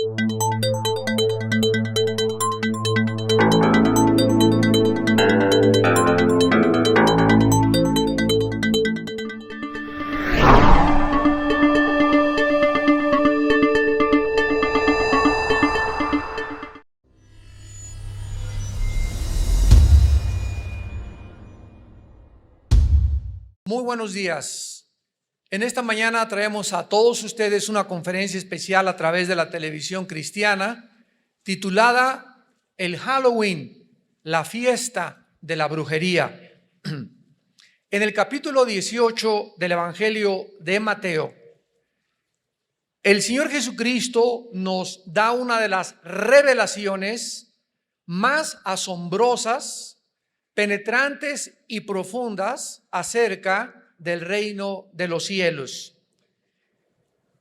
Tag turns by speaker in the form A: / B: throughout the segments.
A: Muy buenos días. En esta mañana traemos a todos ustedes una conferencia especial a través de la televisión cristiana titulada El Halloween, la fiesta de la brujería. En el capítulo 18 del Evangelio de Mateo, el Señor Jesucristo nos da una de las revelaciones más asombrosas, penetrantes y profundas acerca del reino de los cielos.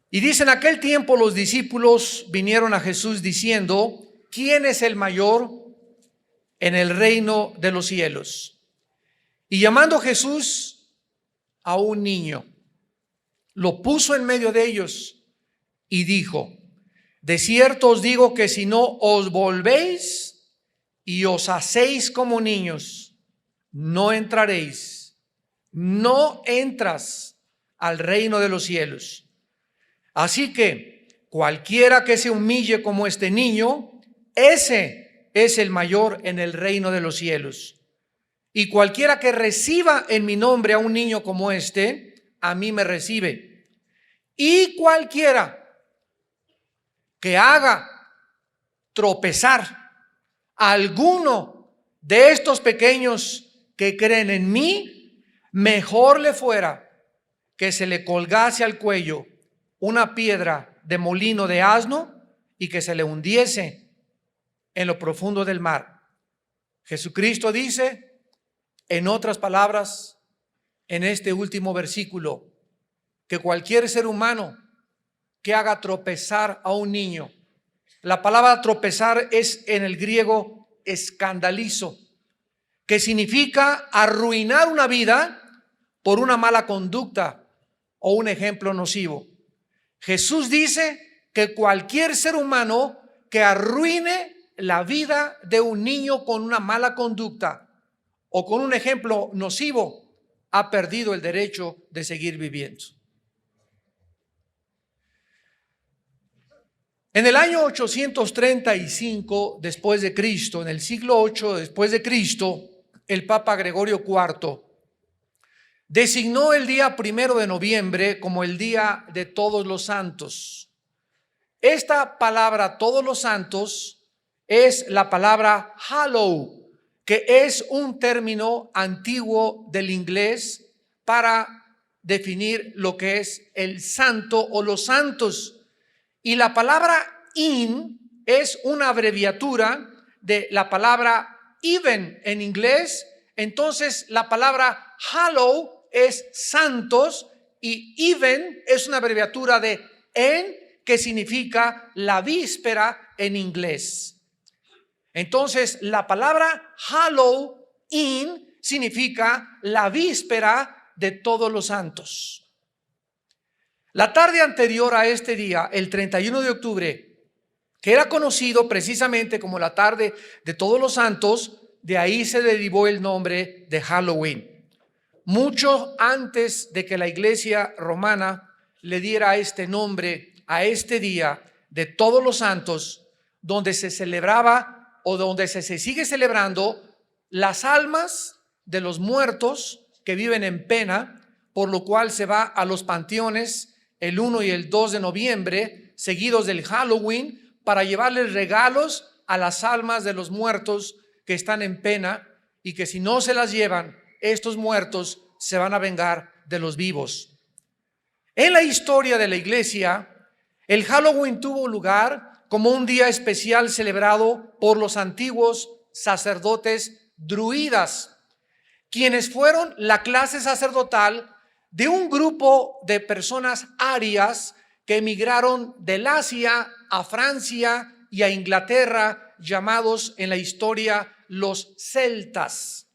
A: Y dice: en aquel tiempo los discípulos vinieron a Jesús diciendo: ¿quién es el mayor en el reino de los cielos? Y llamando Jesús a un niño, lo puso en medio de ellos y dijo: de cierto os digo que si no os volvéis y os hacéis como niños, no entraréis, no entras al reino de los cielos. Así que cualquiera que se humille como este niño, ese es el mayor en el reino de los cielos. Y cualquiera que reciba en mi nombre a un niño como este, a mí me recibe. Y cualquiera que haga tropezar a alguno de estos pequeños que creen en mí, mejor le fuera que se le colgase al cuello una piedra de molino de asno y que se le hundiese en lo profundo del mar. Jesucristo dice, en otras palabras, en este último versículo, que cualquier ser humano que haga tropezar a un niño, la palabra tropezar es en el griego escandalizo, que significa arruinar una vida por una mala conducta o un ejemplo nocivo. Jesús dice que cualquier ser humano que arruine la vida de un niño con una mala conducta o con un ejemplo nocivo ha perdido el derecho de seguir viviendo. En el año 835 después de Cristo, en el siglo 8 después de Cristo, el Papa Gregorio IV designó el día 1 de noviembre como el Día de Todos los Santos. Esta palabra todos los santos es la palabra hallow, que es un término antiguo del inglés para definir lo que es el santo o los santos. Y la palabra in es una abreviatura de la palabra even en inglés. Entonces la palabra hallow es santos y even es una abreviatura de en, que significa la víspera en inglés. Entonces la palabra Halloween significa la víspera de todos los santos. La tarde anterior a este día, el 31 de octubre, que era conocido precisamente como la tarde de todos los santos, de ahí se derivó el nombre de Halloween. Mucho antes de que la iglesia romana le diera este nombre a este día de todos los santos, donde se celebraba o donde se sigue celebrando las almas de los muertos que viven en pena, por lo cual se va a los panteones el 1 y el 2 de noviembre, seguidos del Halloween, para llevarles regalos a las almas de los muertos que están en pena, y que si no se las llevan, estos muertos se van a vengar de los vivos. En la historia de la iglesia, el Halloween tuvo lugar como un día especial celebrado por los antiguos sacerdotes druidas, quienes fueron la clase sacerdotal de un grupo de personas arias que emigraron del Asia a Francia y a Inglaterra, llamados en la historia los celtas.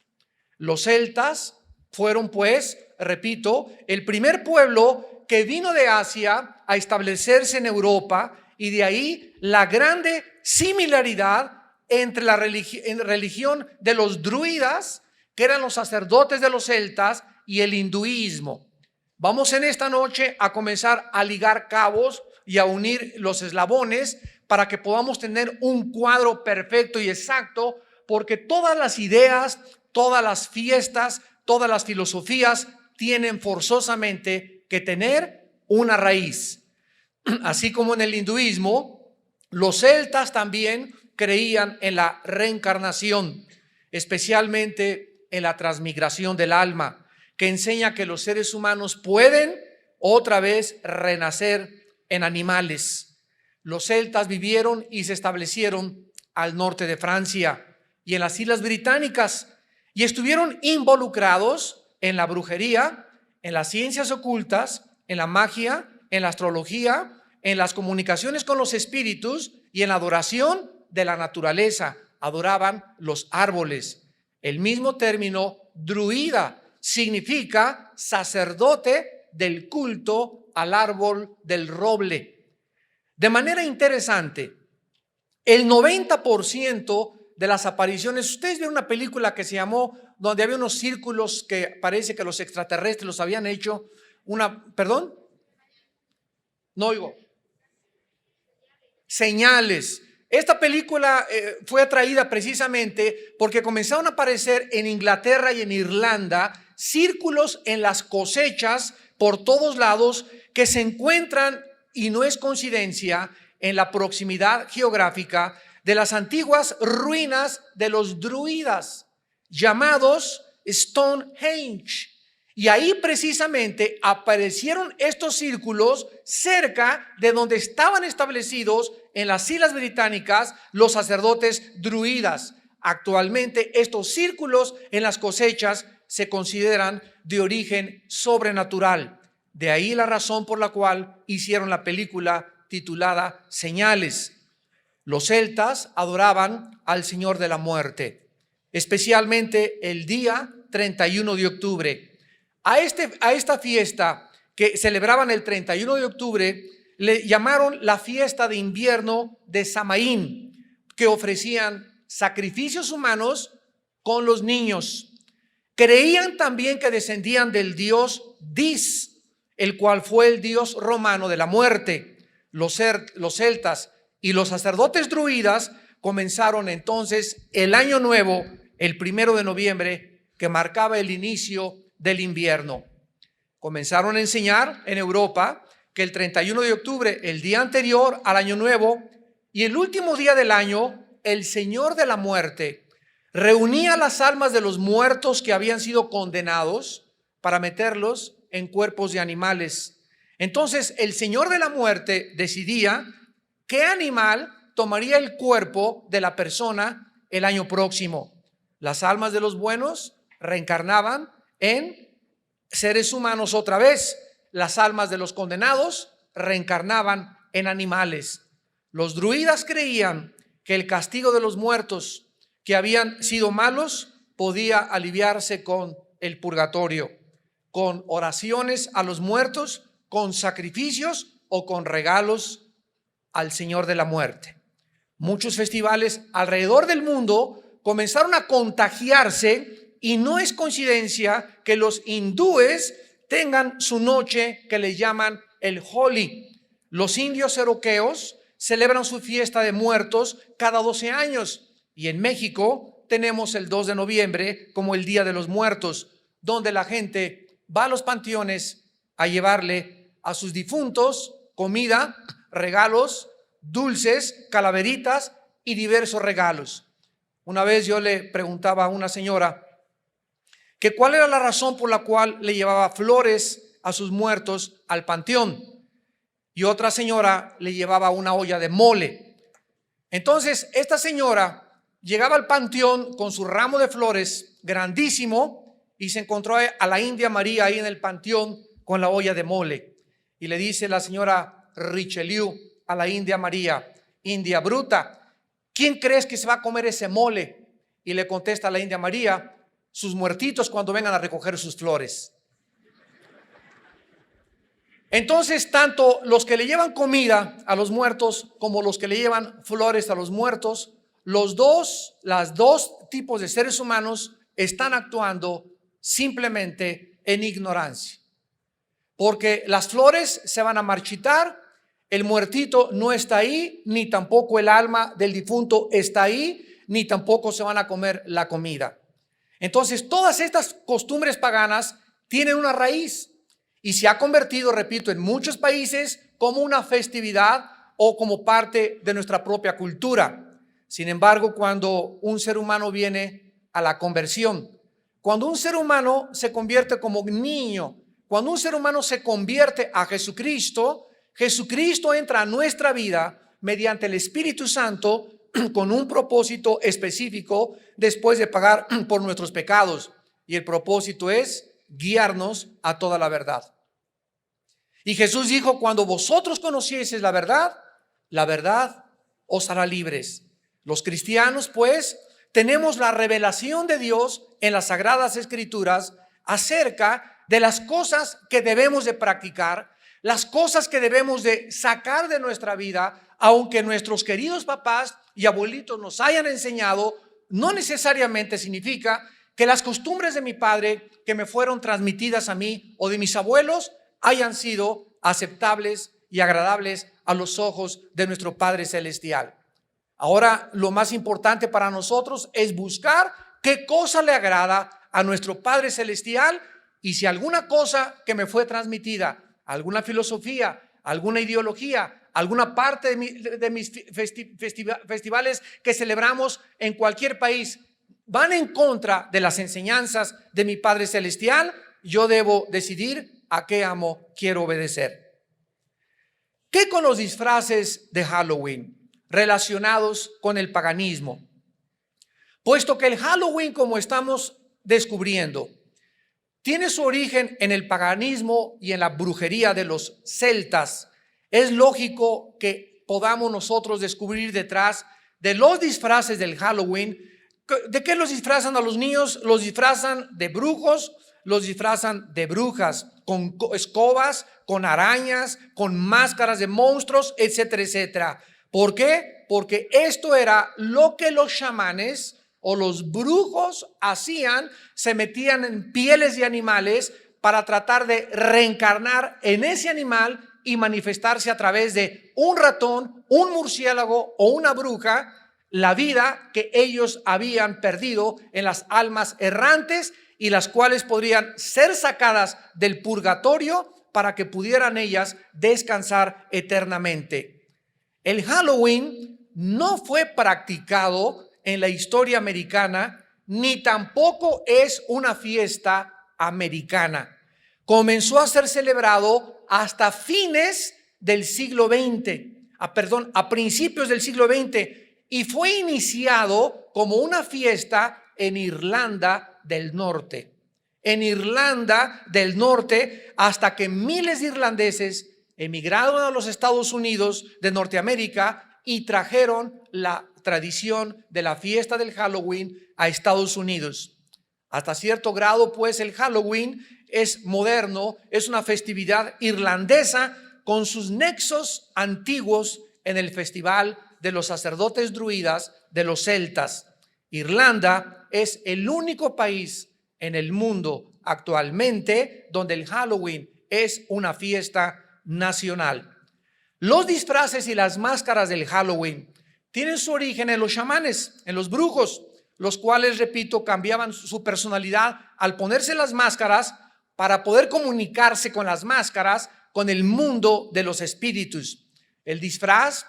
A: Los celtas fueron, pues, repito, el primer pueblo que vino de Asia a establecerse en Europa y de ahí la grande similaridad entre la religión de los druidas, que eran los sacerdotes de los celtas, y el hinduismo. Vamos en esta noche a comenzar a ligar cabos y a unir los eslabones para que podamos tener un cuadro perfecto y exacto, porque todas las ideas, todas las fiestas, todas las filosofías tienen forzosamente que tener una raíz. Así como en el hinduismo, los celtas también creían en la reencarnación, especialmente en la transmigración del alma, que enseña que los seres humanos pueden otra vez renacer en animales. Los celtas vivieron y se establecieron al norte de Francia y en las Islas Británicas, y estuvieron involucrados en la brujería, en las ciencias ocultas, en la magia, en la astrología, en las comunicaciones con los espíritus y en la adoración de la naturaleza. Adoraban los árboles. El mismo término druida significa sacerdote del culto al árbol del roble. De manera interesante, el 90% de las apariciones, ustedes vieron una película que se llamó, donde había unos círculos que parece que los extraterrestres los habían hecho, ¿perdón? No oigo. Señales. Esta película fue atraída precisamente porque comenzaron a aparecer en Inglaterra y en Irlanda círculos en las cosechas por todos lados que se encuentran, y no es coincidencia, en la proximidad geográfica de las antiguas ruinas de los druidas, llamados Stonehenge. Y ahí precisamente aparecieron estos círculos cerca de donde estaban establecidos en las Islas Británicas los sacerdotes druidas. Actualmente estos círculos en las cosechas se consideran de origen sobrenatural. De ahí la razón por la cual hicieron la película titulada Señales. Los celtas adoraban al Señor de la muerte, especialmente el día 31 de octubre. A esta fiesta que celebraban el 31 de octubre le llamaron la fiesta de invierno de Samaín, que ofrecían sacrificios humanos con los niños. Creían también que descendían del dios Dis, el cual fue el dios romano de la muerte. Los celtas y los sacerdotes druidas comenzaron entonces el año nuevo, el 1 de noviembre, que marcaba el inicio del invierno. Comenzaron a enseñar en Europa que el 31 de octubre, el día anterior al año nuevo y el último día del año, el Señor de la muerte reunía las almas de los muertos que habían sido condenados para meterlos en cuerpos de animales. Entonces el Señor de la muerte decidía qué animal tomaría el cuerpo de la persona el año próximo. Las almas de los buenos reencarnaban en seres humanos otra vez. Las almas de los condenados reencarnaban en animales. Los druidas creían que el castigo de los muertos que habían sido malos podía aliviarse con el purgatorio, con oraciones a los muertos, con sacrificios o con regalos al Señor de la muerte. Muchos festivales alrededor del mundo comenzaron a contagiarse, y no es coincidencia que los hindúes tengan su noche que le llaman el Holi. Los indios cherokeos celebran su fiesta de muertos cada 12 años y en México tenemos el 2 de noviembre como el Día de los Muertos, donde la gente va a los panteones a llevarle a sus difuntos comida, regalos, dulces, calaveritas y diversos regalos. Una vez yo le preguntaba a una señora que cuál era la razón por la cual le llevaba flores a sus muertos al panteón, y otra señora le llevaba una olla de mole. Entonces esta señora llegaba al panteón con su ramo de flores grandísimo y se encontró a la India María ahí en el panteón con la olla de mole, y le dice la señora Richelieu a la India María: India bruta, ¿quién crees que se va a comer ese mole? Y le contesta a la India María: sus muertitos cuando vengan a recoger sus flores. Entonces, tanto los que le llevan comida a los muertos como los que le llevan flores a los muertos, las dos tipos de seres humanos están actuando simplemente en ignorancia. Porque las flores se van a marchitar, el muertito no está ahí, ni tampoco el alma del difunto está ahí, ni tampoco se van a comer la comida. Entonces, todas estas costumbres paganas tienen una raíz y se ha convertido, repito, en muchos países como una festividad o como parte de nuestra propia cultura. Sin embargo, cuando un ser humano viene a la conversión, cuando un ser humano se convierte como niño, cuando un ser humano se convierte a Jesucristo, Jesucristo entra a nuestra vida mediante el Espíritu Santo con un propósito específico después de pagar por nuestros pecados. Y el propósito es guiarnos a toda la verdad. Y Jesús dijo: cuando vosotros conocieseis la verdad os hará libres. Los cristianos, pues, tenemos la revelación de Dios en las Sagradas Escrituras acerca de las cosas que debemos de practicar, las cosas que debemos de sacar de nuestra vida, aunque nuestros queridos papás y abuelitos nos hayan enseñado, no necesariamente significa que las costumbres de mi padre que me fueron transmitidas a mí o de mis abuelos hayan sido aceptables y agradables a los ojos de nuestro Padre Celestial. Ahora, lo más importante para nosotros es buscar qué cosa le agrada a nuestro Padre Celestial, y si alguna cosa que me fue transmitida, alguna filosofía, alguna ideología, alguna parte de mis festivales que celebramos en cualquier país van en contra de las enseñanzas de mi Padre Celestial, yo debo decidir a qué amo quiero obedecer. ¿Qué con los disfraces de Halloween relacionados con el paganismo? Puesto que el Halloween, como estamos descubriendo, tiene su origen en el paganismo y en la brujería de los celtas, es lógico que podamos nosotros descubrir detrás de los disfraces del Halloween. ¿De qué los disfrazan a los niños? Los disfrazan de brujos, los disfrazan de brujas, con escobas, con arañas, con máscaras de monstruos, etcétera, etcétera. ¿Por qué? Porque esto era lo que los chamanes o los brujos hacían, se metían en pieles de animales para tratar de reencarnar en ese animal y manifestarse a través de un ratón, un murciélago o una bruja, la vida que ellos habían perdido en las almas errantes y las cuales podrían ser sacadas del purgatorio para que pudieran ellas descansar eternamente. El Halloween no fue practicado en la historia americana, ni tampoco es una fiesta americana. Comenzó a ser celebrado hasta fines del siglo XX, a principios del siglo XX, y fue iniciado como una fiesta en Irlanda del Norte. En Irlanda del Norte, hasta que miles de irlandeses emigraron a los Estados Unidos de Norteamérica y trajeron la tradición de la fiesta del Halloween a Estados Unidos. Hasta cierto grado, pues, el Halloween es moderno, es una festividad irlandesa con sus nexos antiguos en el festival de los sacerdotes druidas de los celtas. Irlanda es el único país en el mundo actualmente donde el Halloween es una fiesta nacional. Los disfraces y las máscaras del Halloween tienen su origen en los chamanes, en los brujos, los cuales, repito, cambiaban su personalidad al ponerse las máscaras para poder comunicarse con las máscaras con el mundo de los espíritus. El disfraz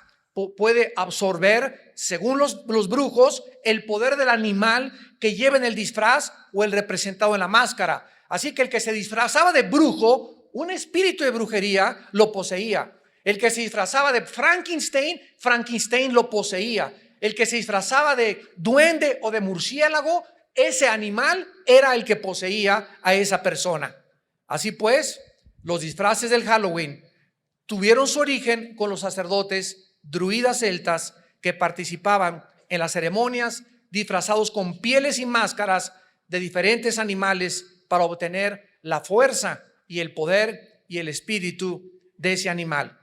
A: puede absorber, según los brujos, el poder del animal que lleva en el disfraz o el representado en la máscara. Así que el que se disfrazaba de brujo, un espíritu de brujería lo poseía. El que se disfrazaba de Frankenstein lo poseía. El que se disfrazaba de duende o de murciélago, ese animal era el que poseía a esa persona. Así pues, los disfraces del Halloween tuvieron su origen con los sacerdotes druidas celtas que participaban en las ceremonias disfrazados con pieles y máscaras de diferentes animales para obtener la fuerza y el poder y el espíritu de ese animal.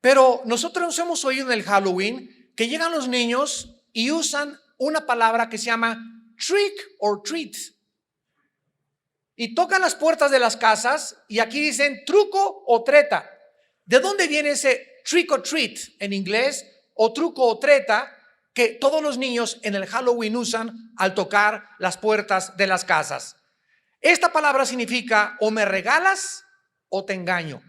A: Pero nosotros hemos oído en el Halloween que llegan los niños y usan una palabra que se llama trick or treat. Y tocan las puertas de las casas y aquí dicen truco o treta. ¿De dónde viene ese trick or treat en inglés o truco o treta que todos los niños en el Halloween usan al tocar las puertas de las casas? Esta palabra significa o me regalas o te engaño.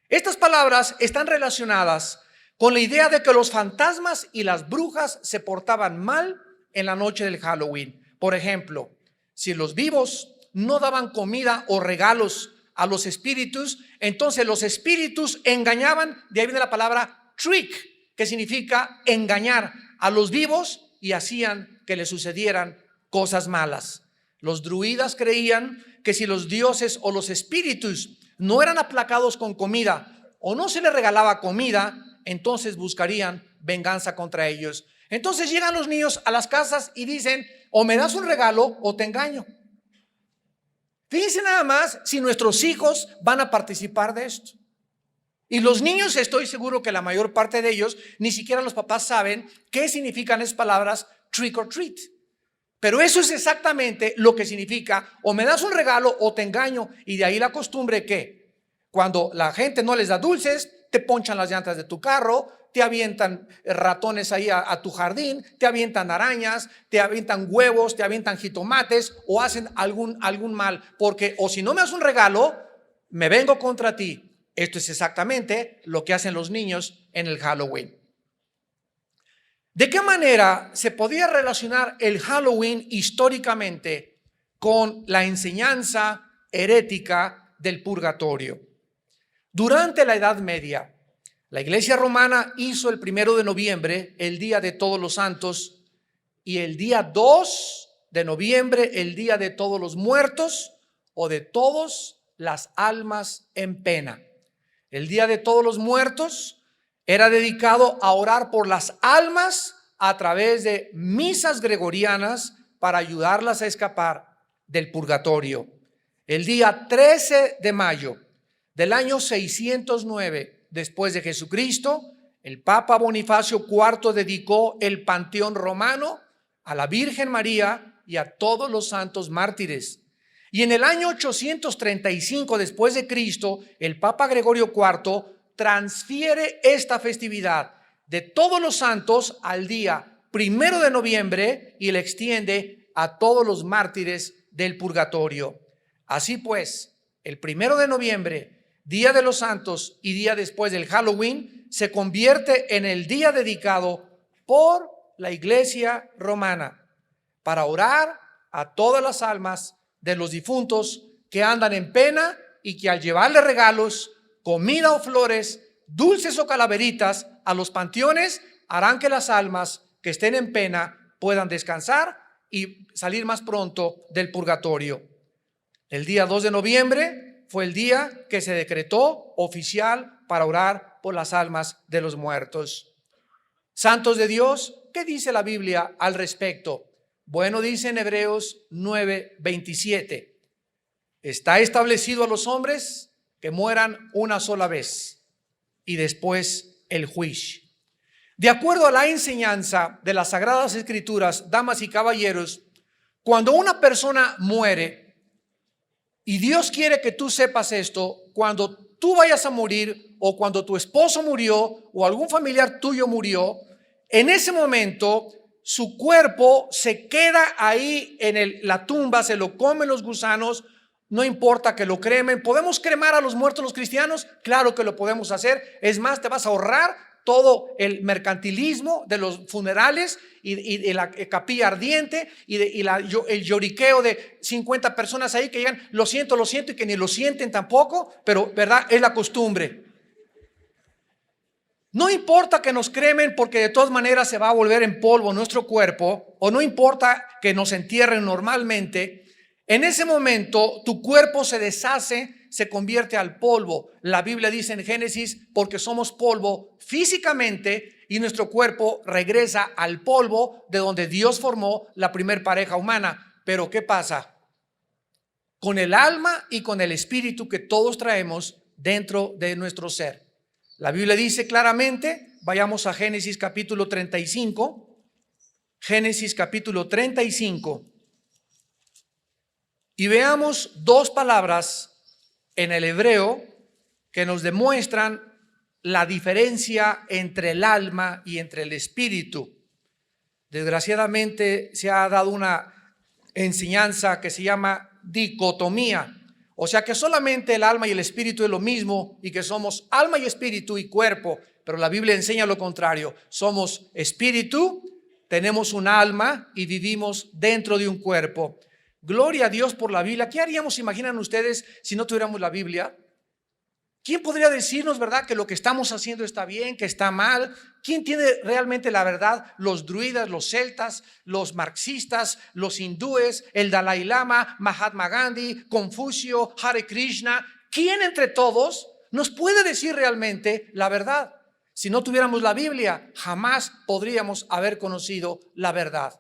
A: Estas palabras están relacionadas con la idea de que los fantasmas y las brujas se portaban mal en la noche del Halloween. Por ejemplo, si los vivos no daban comida o regalos a los espíritus, entonces los espíritus engañaban. De ahí viene la palabra trick, que significa engañar a los vivos y hacían que les sucedieran cosas malas. Los druidas creían que si los dioses o los espíritus no eran aplacados con comida o no se les regalaba comida, entonces buscarían venganza contra ellos. Entonces llegan los niños a las casas y dicen, o me das un regalo o te engaño. Fíjense nada más si nuestros hijos van a participar de esto. Y los niños, estoy seguro que la mayor parte de ellos, ni siquiera los papás saben qué significan esas palabras trick or treat. Pero eso es exactamente lo que significa, o me das un regalo o te engaño. Y de ahí la costumbre que cuando la gente no les da dulces, te ponchan las llantas de tu carro, te avientan ratones ahí a tu jardín, te avientan arañas, te avientan huevos, te avientan jitomates o hacen algún mal. Porque o si no me das un regalo, me vengo contra ti. Esto es exactamente lo que hacen los niños en el Halloween. ¿De qué manera se podía relacionar el Halloween históricamente con la enseñanza herética del purgatorio? Durante la Edad Media, la Iglesia Romana hizo el 1 de noviembre el Día de Todos los Santos y el día 2 de noviembre el Día de Todos los Muertos o de todas las almas en pena. El Día de Todos los Muertos era dedicado a orar por las almas a través de misas gregorianas para ayudarlas a escapar del purgatorio. El día 13 de mayo del año 609 después de Jesucristo, el Papa Bonifacio IV dedicó el Panteón Romano a la Virgen María y a todos los santos mártires. Y en el año 835 después de Cristo, el Papa Gregorio IV transfiere esta festividad de todos los santos al día 1 de noviembre y la extiende a todos los mártires del purgatorio. Así pues, el 1 de noviembre, Día de los Santos y día después del Halloween, se convierte en el día dedicado por la Iglesia Romana para orar a todas las almas de los difuntos que andan en pena y que al llevarle regalos, comida o flores, dulces o calaveritas a los panteones harán que las almas que estén en pena puedan descansar y salir más pronto del purgatorio. El día 2 de noviembre fue el día que se decretó oficial para orar por las almas de los muertos. Santos de Dios, ¿qué dice la Biblia al respecto? Bueno, dice en Hebreos 9:27, está establecido a los hombres que mueran una sola vez y después el juicio. De acuerdo a la enseñanza de las Sagradas Escrituras, damas y caballeros, cuando una persona muere, y Dios quiere que tú sepas esto, cuando tú vayas a morir o cuando tu esposo murió o algún familiar tuyo murió, en ese momento su cuerpo se queda ahí en la tumba, se lo comen los gusanos, no importa que lo cremen. ¿Podemos cremar a los muertos los cristianos? Claro que lo podemos hacer. Es más, te vas a ahorrar todo el mercantilismo de los funerales y la capilla ardiente el lloriqueo de 50 personas ahí que llegan, lo siento, y que ni lo sienten tampoco, pero verdad, es la costumbre. No importa que nos cremen, porque de todas maneras se va a volver en polvo nuestro cuerpo, o no importa que nos entierren normalmente. En ese momento tu cuerpo se deshace, se convierte al polvo. La Biblia dice en Génesis, porque somos polvo físicamente y nuestro cuerpo regresa al polvo de donde Dios formó la primer pareja humana. Pero ¿qué pasa? Con el alma y con el espíritu que todos traemos, dentro de nuestro ser. La Biblia dice claramente, vayamos a Génesis capítulo 35, Génesis capítulo 35, y veamos dos palabras en el hebreo que nos demuestran la diferencia entre el alma y entre el espíritu. Desgraciadamente se ha dado una enseñanza que se llama dicotomía, o sea que solamente el alma y el espíritu es lo mismo y que somos alma y espíritu y cuerpo, pero la Biblia enseña lo contrario. Somos espíritu, tenemos un alma y vivimos dentro de un cuerpo. Gloria a Dios por la Biblia. ¿Qué haríamos, imaginan ustedes, si no tuviéramos la Biblia? ¿Quién podría decirnos, verdad, que lo que estamos haciendo está bien, que está mal? ¿Quién tiene realmente la verdad? Los druidas, los celtas, los marxistas, los hindúes, el Dalai Lama, Mahatma Gandhi, Confucio, Hare Krishna. ¿Quién entre todos nos puede decir realmente la verdad? Si no tuviéramos la Biblia, jamás podríamos haber conocido la verdad.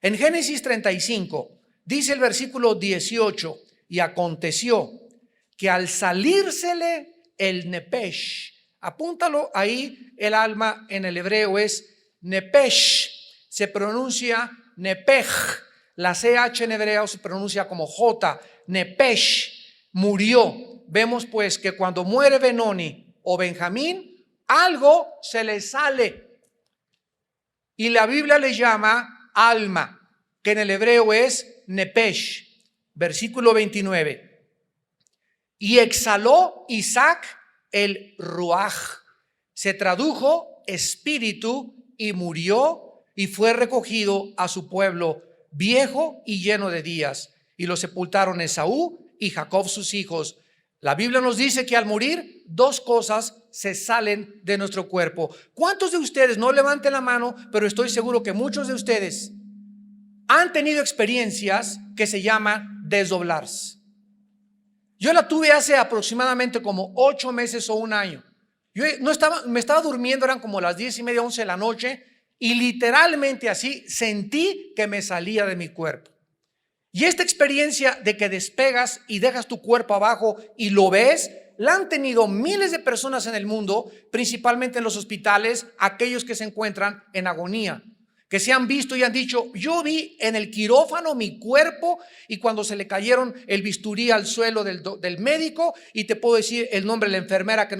A: En Génesis 35 dice el versículo 18, y aconteció que al salírsele el nepesh, apúntalo ahí, el alma en el hebreo es nepesh, se pronuncia nepej, la CH en hebreo se pronuncia como J, nepesh, murió. Vemos pues que cuando muere Benoni o Benjamín, algo se le sale y la Biblia le llama alma, que en el hebreo es nepesh. Versículo 29. Y exhaló Isaac el ruaj, se tradujo espíritu, y murió y fue recogido a su pueblo viejo y lleno de días, y lo sepultaron Esaú y Jacob sus hijos. La Biblia nos dice que al morir dos cosas se salen de nuestro cuerpo. ¿Cuántos de ustedes, no levanten la mano, pero estoy seguro que muchos de ustedes han tenido experiencias que se llaman desdoblarse? Yo la tuve hace aproximadamente como 8 meses o un año. Yo me estaba durmiendo, eran como las 10:30, 11 de la noche, y literalmente así sentí que me salía de mi cuerpo. Y esta experiencia de que despegas y dejas tu cuerpo abajo y lo ves, la han tenido miles de personas en el mundo, principalmente en los hospitales, aquellos que se encuentran en agonía, que se han visto y han dicho: yo vi en el quirófano mi cuerpo, y cuando se le cayeron el bisturí al suelo del médico, y te puedo decir el nombre de la enfermera que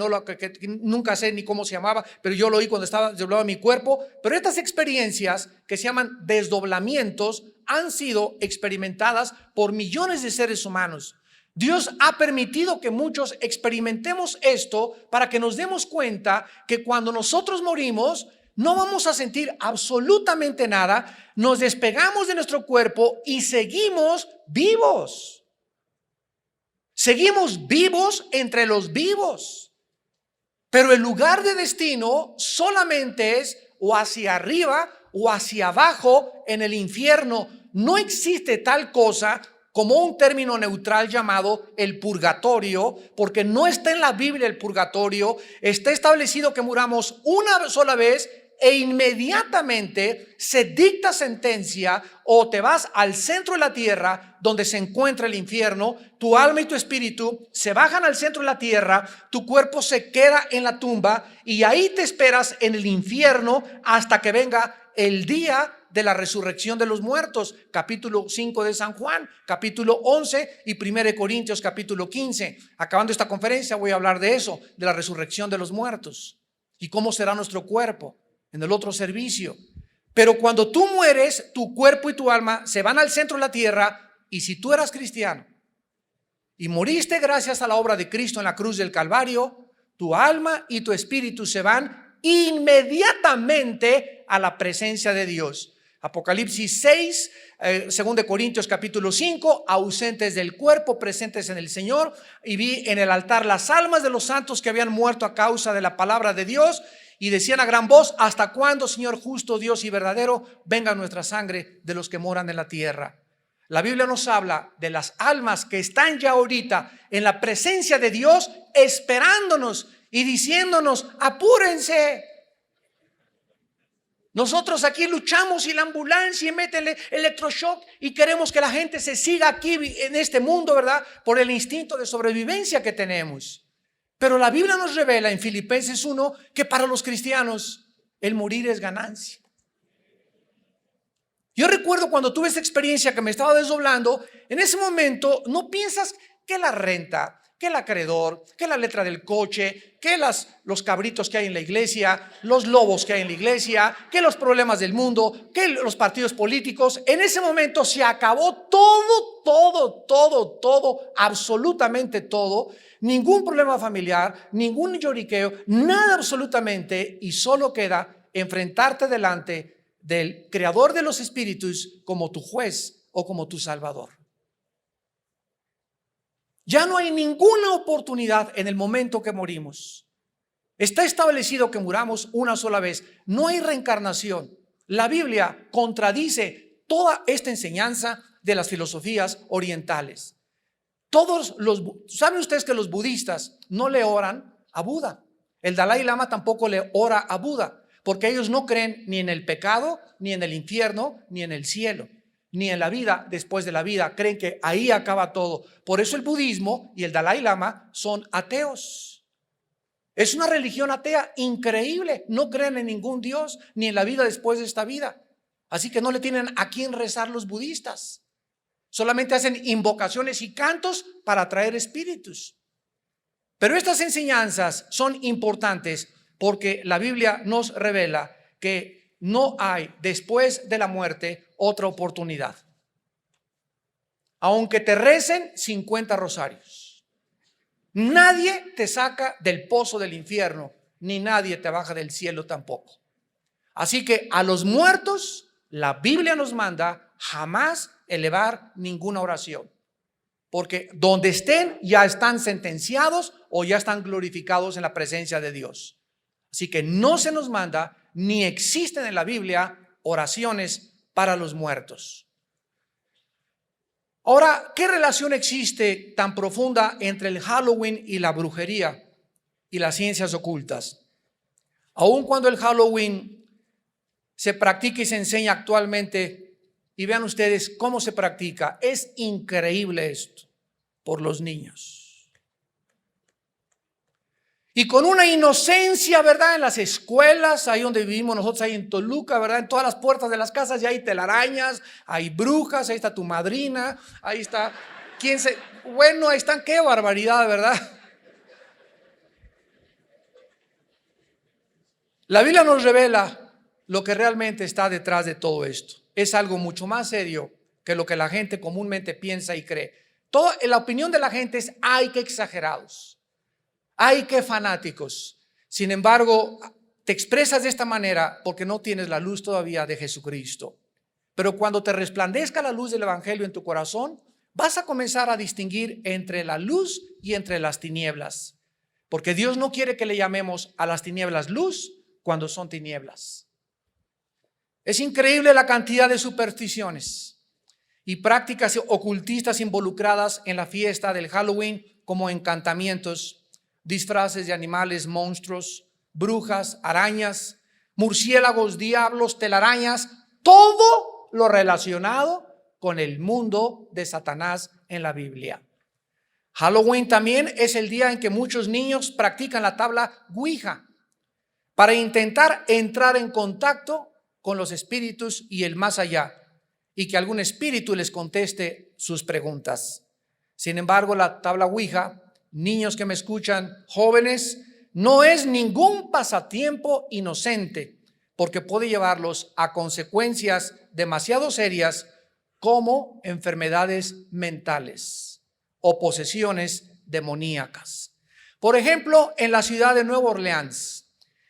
A: nunca sé ni cómo se llamaba, pero yo lo oí cuando estaba desdoblado mi cuerpo. Pero estas experiencias que se llaman desdoblamientos han sido experimentadas por millones de seres humanos. Dios ha permitido que muchos experimentemos esto para que nos demos cuenta que cuando nosotros morimos no vamos a sentir absolutamente nada, nos despegamos de nuestro cuerpo y seguimos vivos. Seguimos vivos entre los vivos. Pero el lugar de destino solamente es o hacia arriba o hacia abajo en el infierno. No existe tal cosa como un término neutral llamado el purgatorio, porque no está en la Biblia el purgatorio. Está establecido que muramos una sola vez e inmediatamente se dicta sentencia, o te vas al centro de la tierra donde se encuentra el infierno. Tu alma y tu espíritu se bajan al centro de la tierra, tu cuerpo se queda en la tumba y ahí te esperas en el infierno hasta que venga el día de la resurrección de los muertos. Capítulo 5 de San Juan, capítulo 11 y 1 Corintios capítulo 15. Acabando esta conferencia voy a hablar de eso, de la resurrección de los muertos y cómo será nuestro cuerpo en el otro servicio. Pero cuando tú mueres, tu cuerpo y tu alma se van al centro de la tierra, y si tú eras cristiano y moriste gracias a la obra de Cristo en la cruz del Calvario, tu alma y tu espíritu se van inmediatamente a la presencia de Dios. Apocalipsis 6, 2 Corintios capítulo 5, ausentes del cuerpo, presentes en el Señor. Y vi en el altar las almas de los santos que habían muerto a causa de la palabra de Dios, y decían a gran voz: ¿hasta cuándo, Señor justo, Dios y verdadero, venga nuestra sangre de los que moran en la tierra? La Biblia nos habla de las almas que están ya ahorita en la presencia de Dios, esperándonos y diciéndonos: apúrense. Nosotros aquí luchamos y la ambulancia y mete el electroshock y queremos que la gente se siga aquí en este mundo, ¿verdad? Por el instinto de sobrevivencia que tenemos. Pero la Biblia nos revela en Filipenses 1 que para los cristianos el morir es ganancia. Yo recuerdo cuando tuve esa experiencia que me estaba desdoblando, en ese momento no piensas que la renta, que el acreedor, que la letra del coche, que los cabritos que hay en la iglesia, los lobos que hay en la iglesia, que los problemas del mundo, que los partidos políticos. En ese momento se acabó todo, absolutamente todo. Ningún problema familiar, ningún lloriqueo, nada absolutamente, y solo queda enfrentarte delante del Creador de los espíritus como tu juez o como tu Salvador. Ya no hay ninguna oportunidad en el momento que morimos. Está establecido que muramos una sola vez. No hay reencarnación. La Biblia contradice toda esta enseñanza de las filosofías orientales. ¿Saben ustedes que los budistas no le oran a Buda? El Dalai Lama tampoco le ora a Buda, porque ellos no creen ni en el pecado, ni en el infierno, ni en el cielo, ni en la vida después de la vida. Creen que ahí acaba todo. Por eso el budismo y el Dalai Lama son ateos. Es una religión atea increíble. No creen en ningún Dios, ni en la vida después de esta vida. Así que no le tienen a quién rezar los budistas. Solamente hacen invocaciones y cantos para atraer espíritus. Pero estas enseñanzas son importantes porque la Biblia nos revela que no hay después de la muerte otra oportunidad. Aunque te recen 50 rosarios, nadie te saca del pozo del infierno, ni nadie te baja del cielo tampoco. Así que a los muertos, la Biblia nos manda jamás elevar ninguna oración. Porque donde estén ya están sentenciados o ya están glorificados en la presencia de Dios. Así que no se nos manda ni existen en la Biblia oraciones para los muertos. Ahora, ¿qué relación existe tan profunda entre el Halloween y la brujería y las ciencias ocultas? Aun cuando el Halloween se practica y se enseña actualmente, y vean ustedes cómo se practica, es increíble esto por los niños. Y con una inocencia, ¿verdad? En las escuelas, ahí donde vivimos nosotros, ahí en Toluca, ¿verdad? En todas las puertas de las casas ya hay telarañas, hay brujas, ahí está tu madrina, ahí está, bueno, ahí están, qué barbaridad, ¿verdad? La Biblia nos revela lo que realmente está detrás de todo esto. Es algo mucho más serio que lo que la gente comúnmente piensa y cree. La opinión de la gente es, ay, qué exagerados. Ay, qué fanáticos. Sin embargo, te expresas de esta manera porque no tienes la luz todavía de Jesucristo. Pero cuando te resplandezca la luz del Evangelio en tu corazón, vas a comenzar a distinguir entre la luz y entre las tinieblas. Porque Dios no quiere que le llamemos a las tinieblas luz cuando son tinieblas. Es increíble la cantidad de supersticiones y prácticas ocultistas involucradas en la fiesta del Halloween, como encantamientos, disfraces de animales, monstruos, brujas, arañas, murciélagos, diablos, telarañas, todo lo relacionado con el mundo de Satanás en la Biblia. Halloween también es el día en que muchos niños practican la tabla Ouija para intentar entrar en contacto con los espíritus y el más allá, y que algún espíritu les conteste sus preguntas. Sin embargo, la tabla Ouija, niños que me escuchan, jóvenes, no es ningún pasatiempo inocente, porque puede llevarlos a consecuencias demasiado serias como enfermedades mentales o posesiones demoníacas. Por ejemplo, en la ciudad de Nueva Orleans,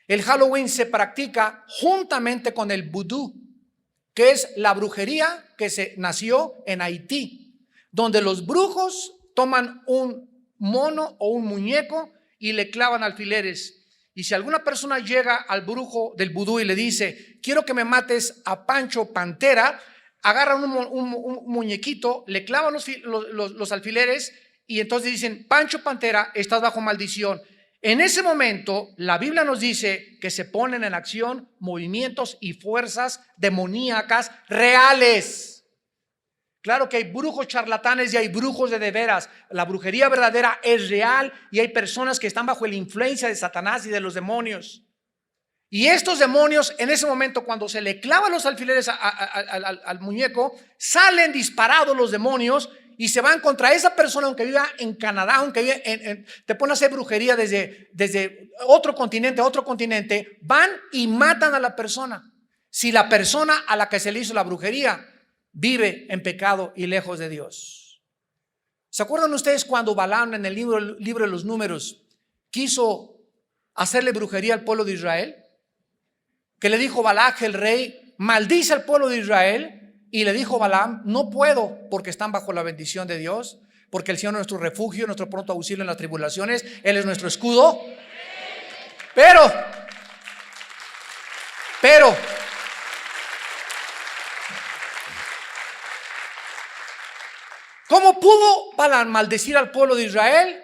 A: el Halloween se practica juntamente con el vudú, que es la brujería que se nació en Haití, donde los brujos toman un mono o un muñeco y le clavan alfileres. Y si alguna persona llega al brujo del vudú y le dice, quiero que me mates a Pancho Pantera, agarran un muñequito, le clavan los alfileres y entonces dicen, Pancho Pantera, estás bajo maldición. En ese momento, la Biblia nos dice que se ponen en acción movimientos y fuerzas demoníacas reales Claro que hay brujos charlatanes y hay brujos de veras. La brujería verdadera es real y hay personas que están bajo la influencia de Satanás y de los demonios. Y estos demonios, en ese momento, cuando se le clavan los alfileres al muñeco, salen disparados los demonios y se van contra esa persona, aunque viva en Canadá, aunque viva te pone a hacer brujería desde otro continente, van y matan a la persona. Si la persona a la que se le hizo la brujería vive en pecado y lejos de Dios. ¿Se acuerdan ustedes cuando Balaam en el libro de los Números quiso hacerle brujería al pueblo de Israel? Que le dijo Balac el rey, maldice al pueblo de Israel, y le dijo Balaam, no puedo porque están bajo la bendición de Dios, porque el Señor es nuestro refugio, nuestro pronto auxilio en las tribulaciones, Él es nuestro escudo. Pero ¿cómo pudo Balaam maldecir al pueblo de Israel?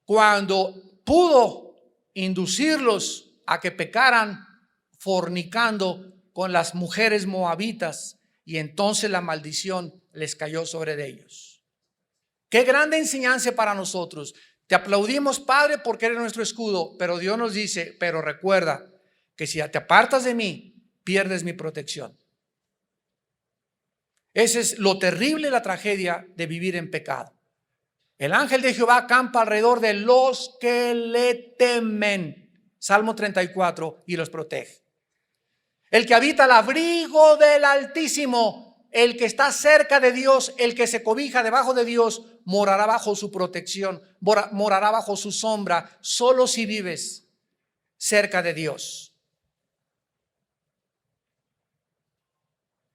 A: Cuando pudo inducirlos a que pecaran fornicando con las mujeres moabitas, y entonces la maldición les cayó sobre ellos. Qué grande enseñanza para nosotros. Te aplaudimos, Padre, porque eres nuestro escudo, pero Dios nos dice, pero recuerda que si te apartas de mí, pierdes mi protección. Ese es lo terrible, la tragedia de vivir en pecado. El ángel de Jehová acampa alrededor de los que le temen, Salmo 34, y los protege. El que habita al abrigo del Altísimo, el que está cerca de Dios, el que se cobija debajo de Dios, morará bajo su protección, morará bajo su sombra, solo si vives cerca de Dios.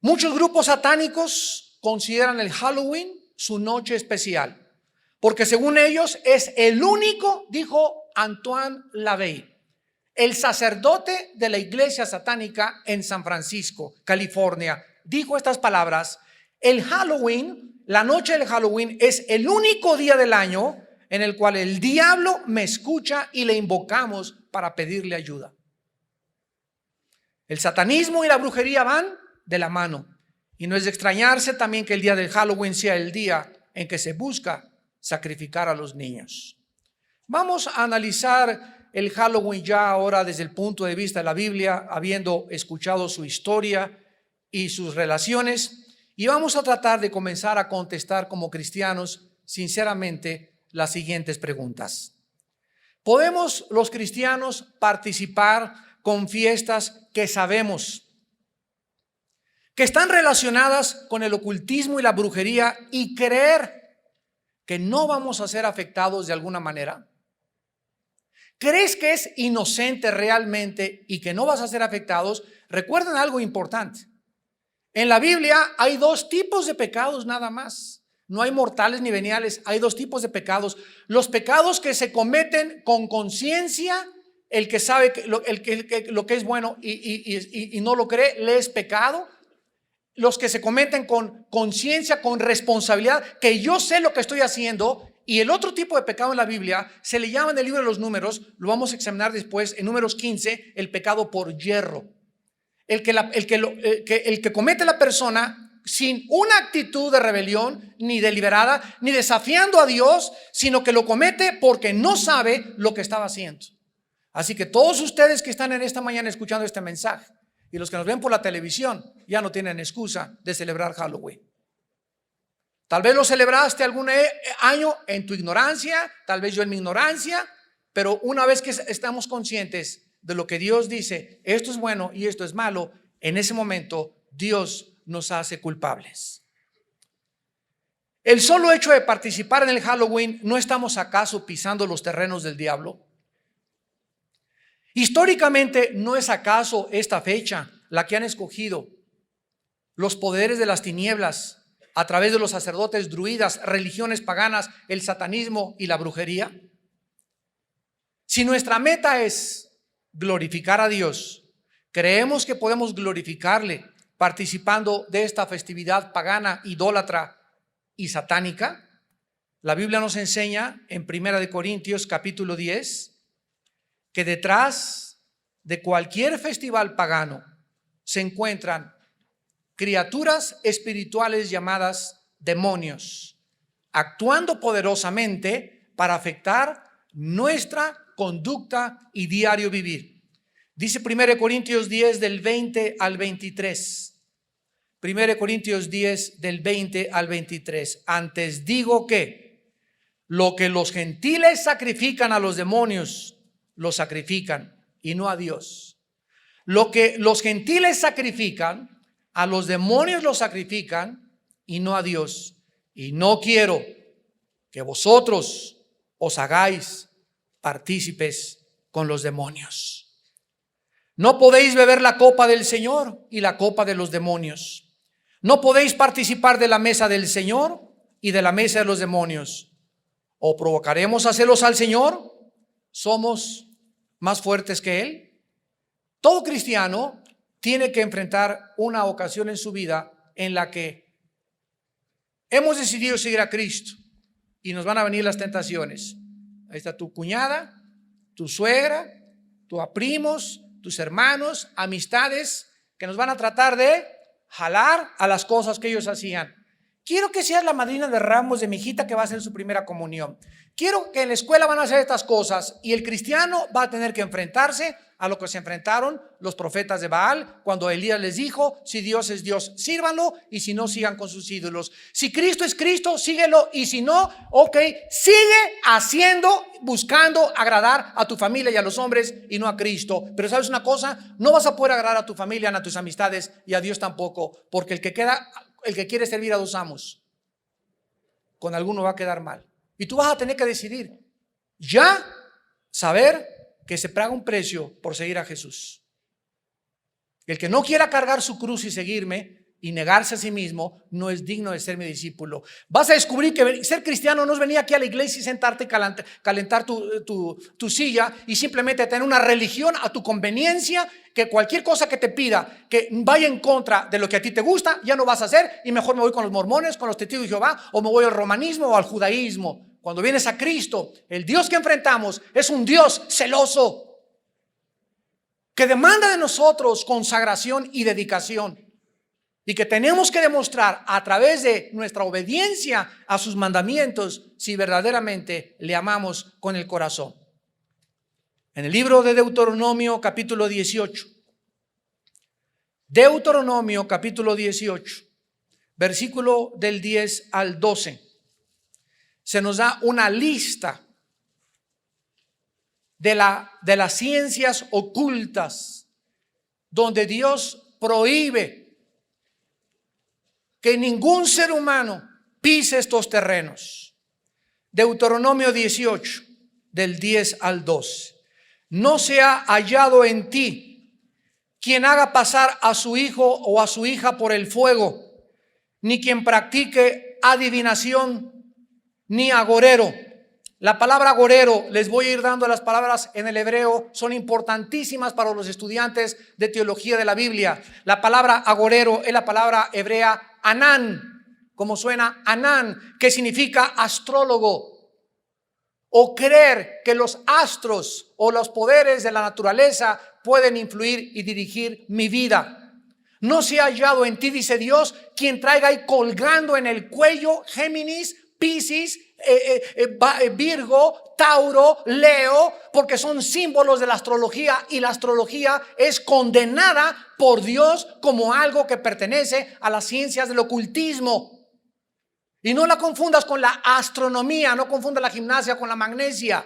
A: Muchos grupos satánicos consideran el Halloween su noche especial, porque según ellos es el único, dijo Antoine Lavey, el sacerdote de la iglesia satánica en San Francisco, California, dijo estas palabras: el Halloween, la noche del Halloween, es el único día del año en el cual el diablo me escucha y le invocamos para pedirle ayuda. El satanismo y la brujería van de la mano, y no es de extrañarse también que el día del Halloween sea el día en que se busca sacrificar a los niños. Vamos a analizar el Halloween ya ahora desde el punto de vista de la Biblia, habiendo escuchado su historia y sus relaciones, y vamos a tratar de comenzar a contestar como cristianos sinceramente las siguientes preguntas. ¿Podemos los cristianos participar con fiestas que sabemos que están relacionadas con el ocultismo y la brujería y creer que no vamos a ser afectados de alguna manera? ¿Crees que es inocente realmente y que no vas a ser afectados? Recuerden algo importante. En la Biblia hay dos tipos de pecados nada más. No hay mortales ni veniales, hay dos tipos de pecados. Los pecados que se cometen con conciencia, el que sabe lo que es bueno y no lo cree, le es pecado. Los que se cometen con conciencia, con responsabilidad, que yo sé lo que estoy haciendo. Y el otro tipo de pecado en la Biblia se le llama en el libro de los Números, lo vamos a examinar después en Números 15, el pecado por yerro. El que comete la persona sin una actitud de rebelión, ni deliberada, ni desafiando a Dios, sino que lo comete porque no sabe lo que estaba haciendo. Así que todos ustedes que están en esta mañana escuchando este mensaje, y los que nos ven por la televisión, ya no tienen excusa de celebrar Halloween. Tal vez lo celebraste algún año en tu ignorancia, tal vez yo en mi ignorancia, pero una vez que estamos conscientes de lo que Dios dice, esto es bueno y esto es malo, en ese momento Dios nos hace culpables. El solo hecho de participar en el Halloween, ¿no estamos acaso pisando los terrenos del diablo? Históricamente, ¿no es acaso esta fecha la que han escogido los poderes de las tinieblas a través de los sacerdotes druidas, religiones paganas, el satanismo y la brujería? Si nuestra meta es glorificar a Dios, ¿creemos que podemos glorificarle participando de esta festividad pagana, idólatra y satánica? La Biblia nos enseña en 1 Corintios capítulo 10 que detrás de cualquier festival pagano se encuentran criaturas espirituales llamadas demonios, actuando poderosamente para afectar nuestra conducta y diario vivir. Dice 1 Corintios 10 del 20 al 23. 1 Corintios 10 del 20 al 23. Antes digo que lo que los gentiles sacrifican a los demonios, lo sacrifican y no a Dios. Lo que los gentiles sacrifican, a los demonios lo sacrifican y no a Dios. Y no quiero que vosotros os hagáis partícipes con los demonios. No podéis beber la copa del Señor y la copa de los demonios. No podéis participar de la mesa del Señor y de la mesa de los demonios. ¿O provocaremos a celos al Señor? ¿Somos más fuertes que Él? Todo cristiano tiene que enfrentar una ocasión en su vida en la que hemos decidido seguir a Cristo y nos van a venir las tentaciones. Ahí está tu cuñada, tu suegra, tus primos, tus hermanos, amistades que nos van a tratar de jalar a las cosas que ellos hacían. Quiero que seas la madrina de ramos de mi hijita que va a hacer su primera comunión. Quiero que en la escuela van a hacer estas cosas y el cristiano va a tener que enfrentarse a lo que se enfrentaron los profetas de Baal cuando Elías les dijo: si Dios es Dios, sírvanlo, y si no, sigan con sus ídolos. Si Cristo es Cristo, síguelo, y si no, ok, sigue haciendo, buscando agradar a tu familia y a los hombres y no a Cristo. Pero ¿sabes una cosa? No vas a poder agradar a tu familia, ni a tus amistades y a Dios tampoco, porque el que quiere servir a dos amos, con alguno va a quedar mal. Y tú vas a tener que decidir ya saber que se paga un precio por seguir a Jesús. El que no quiera cargar su cruz y seguirme y negarse a sí mismo no es digno de ser mi discípulo. Vas a descubrir que ser cristiano no es venir aquí a la iglesia y sentarte y calentar tu silla y simplemente tener una religión a tu conveniencia, que cualquier cosa que te pida que vaya en contra de lo que a ti te gusta ya no vas a hacer, y mejor me voy con los mormones, con los testigos de Jehová, o me voy al romanismo o al judaísmo. Cuando vienes a Cristo, el Dios que enfrentamos es un Dios celoso, que demanda de nosotros consagración y dedicación, y que tenemos que demostrar a través de nuestra obediencia a sus mandamientos si verdaderamente le amamos con el corazón. En el libro de Deuteronomio capítulo 18, Deuteronomio capítulo 18, versículo del 10 al 12, se nos da una lista de las ciencias ocultas donde Dios prohíbe que ningún ser humano pise estos terrenos. Deuteronomio 18, del 10 al 12. No sea hallado en ti quien haga pasar a su hijo o a su hija por el fuego, ni quien practique adivinación, ni agorero. La palabra agorero, les voy a ir dando las palabras en el hebreo, son importantísimas para los estudiantes de teología de la Biblia. La palabra agorero es la palabra hebrea Anán, como suena Anán, que significa astrólogo, o creer que los astros o los poderes de la naturaleza pueden influir y dirigir mi vida. No se ha hallado en ti, dice Dios, quien traiga ahí colgando en el cuello Géminis, Piscis, Virgo, Tauro, Leo, porque son símbolos de la astrología, y la astrología es condenada por Dios como algo que pertenece a las ciencias del ocultismo. Y no la confundas con la astronomía, no confundas la gimnasia con la magnesia.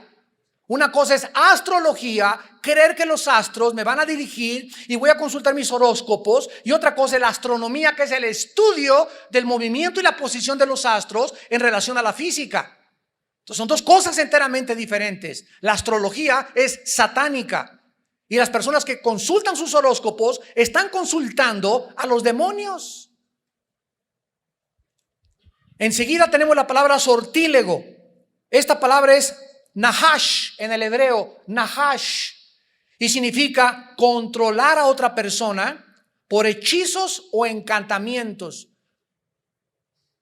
A: Una cosa es astrología, creer que los astros me van a dirigir y voy a consultar mis horóscopos, y otra cosa es la astronomía, que es el estudio del movimiento y la posición de los astros en relación a la física. Entonces son dos cosas enteramente diferentes. La astrología es satánica, y las personas que consultan sus horóscopos están consultando a los demonios. Enseguida tenemos la palabra sortílego. Esta palabra es Nahash en el hebreo, Nahash, y significa controlar a otra persona por hechizos o encantamientos.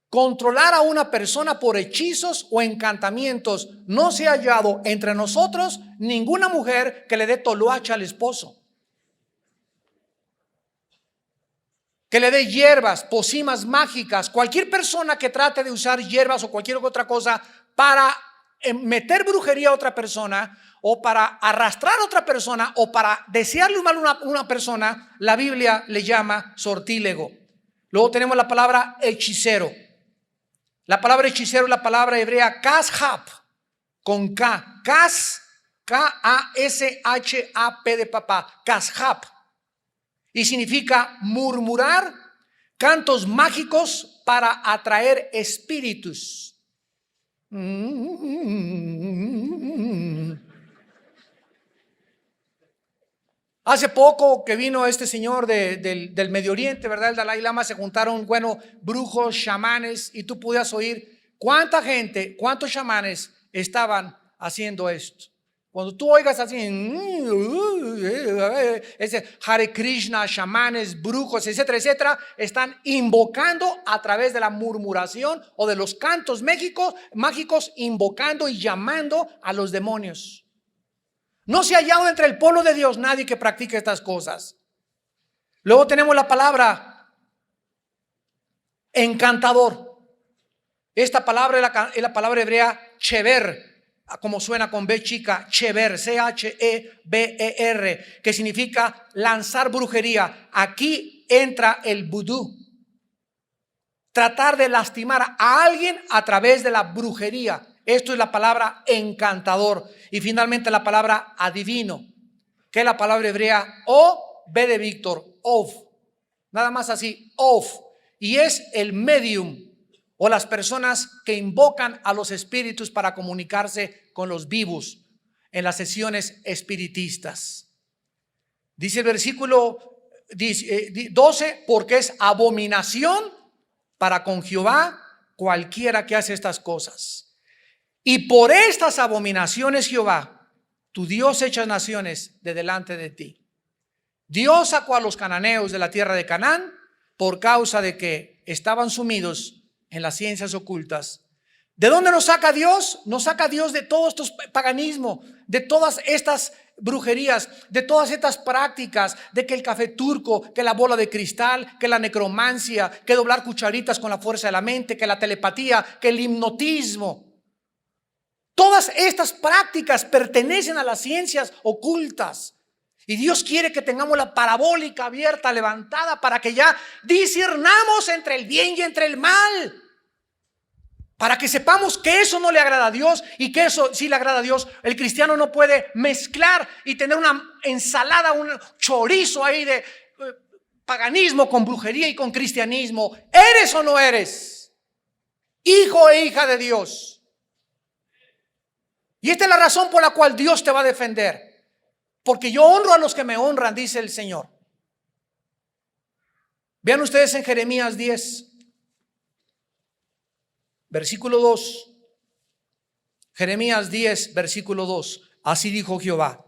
A: Controlar a una persona por hechizos o encantamientos. No se ha hallado entre nosotros ninguna mujer que le dé toloache al esposo. que le dé hierbas, pócimas mágicas, cualquier persona que trate de usar hierbas o cualquier otra cosa para meter brujería a otra persona, o para arrastrar a otra persona, o para desearle un mal a una persona, la Biblia le llama sortílego. Luego tenemos la palabra hechicero. La palabra hechicero es la palabra hebrea kashap, con K. K-A-S-H-A-P de papá, kashap. Y significa murmurar cantos mágicos para atraer espíritus. Hace poco que vino este señor del Medio Oriente, ¿verdad? El Dalai Lama, se juntaron, bueno, brujos, chamanes, y tú podías oír cuánta gente, cuántos chamanes estaban haciendo esto. Cuando tú oigas así, ese Hare Krishna, chamanes, brujos, etcétera, etcétera, están invocando a través de la murmuración o de los cantos mágicos, invocando y llamando a los demonios. No se ha hallado entre el pueblo de Dios nadie que practique estas cosas. Luego tenemos la palabra encantador. Esta palabra es la palabra hebrea chever, como suena con B chica, chever, C-H-E-B-E-R, que significa lanzar brujería. Aquí entra el vudú. Tratar de lastimar a alguien a través de la brujería. Esto es la palabra encantador. Y finalmente la palabra adivino, que es la palabra hebrea O, B de Víctor, of. Nada más así, of. Y es el medium o las personas que invocan a los espíritus para comunicarse con los vivos en las sesiones espiritistas. Dice el versículo 12, porque es abominación para con Jehová cualquiera que hace estas cosas. Y por estas abominaciones Jehová, tu Dios, echa naciones de delante de ti. Dios sacó a los cananeos de la tierra de Canaán por causa de que estaban sumidos en las ciencias ocultas. ¿De dónde nos saca Dios? Nos saca Dios de todo estos paganismo, de todas estas brujerías, de todas estas prácticas, de que el café turco, que la bola de cristal, que la necromancia, que doblar cucharitas con la fuerza de la mente, que la telepatía, que el hipnotismo. Todas estas prácticas pertenecen a las ciencias ocultas. Y Dios quiere que tengamos la parabólica abierta, levantada, para que ya discernamos entre el bien y entre el mal. Para que sepamos que eso no le agrada a Dios y que eso sí le agrada a Dios. El cristiano no puede mezclar y tener una ensalada, un chorizo ahí de paganismo con brujería y con cristianismo. ¿Eres o no eres hijo e hija de Dios? Y esta es la razón por la cual Dios te va a defender. Porque yo honro a los que me honran, dice el Señor. Vean ustedes en Jeremías 10, versículo 2. Jeremías 10, versículo 2. Así dijo Jehová: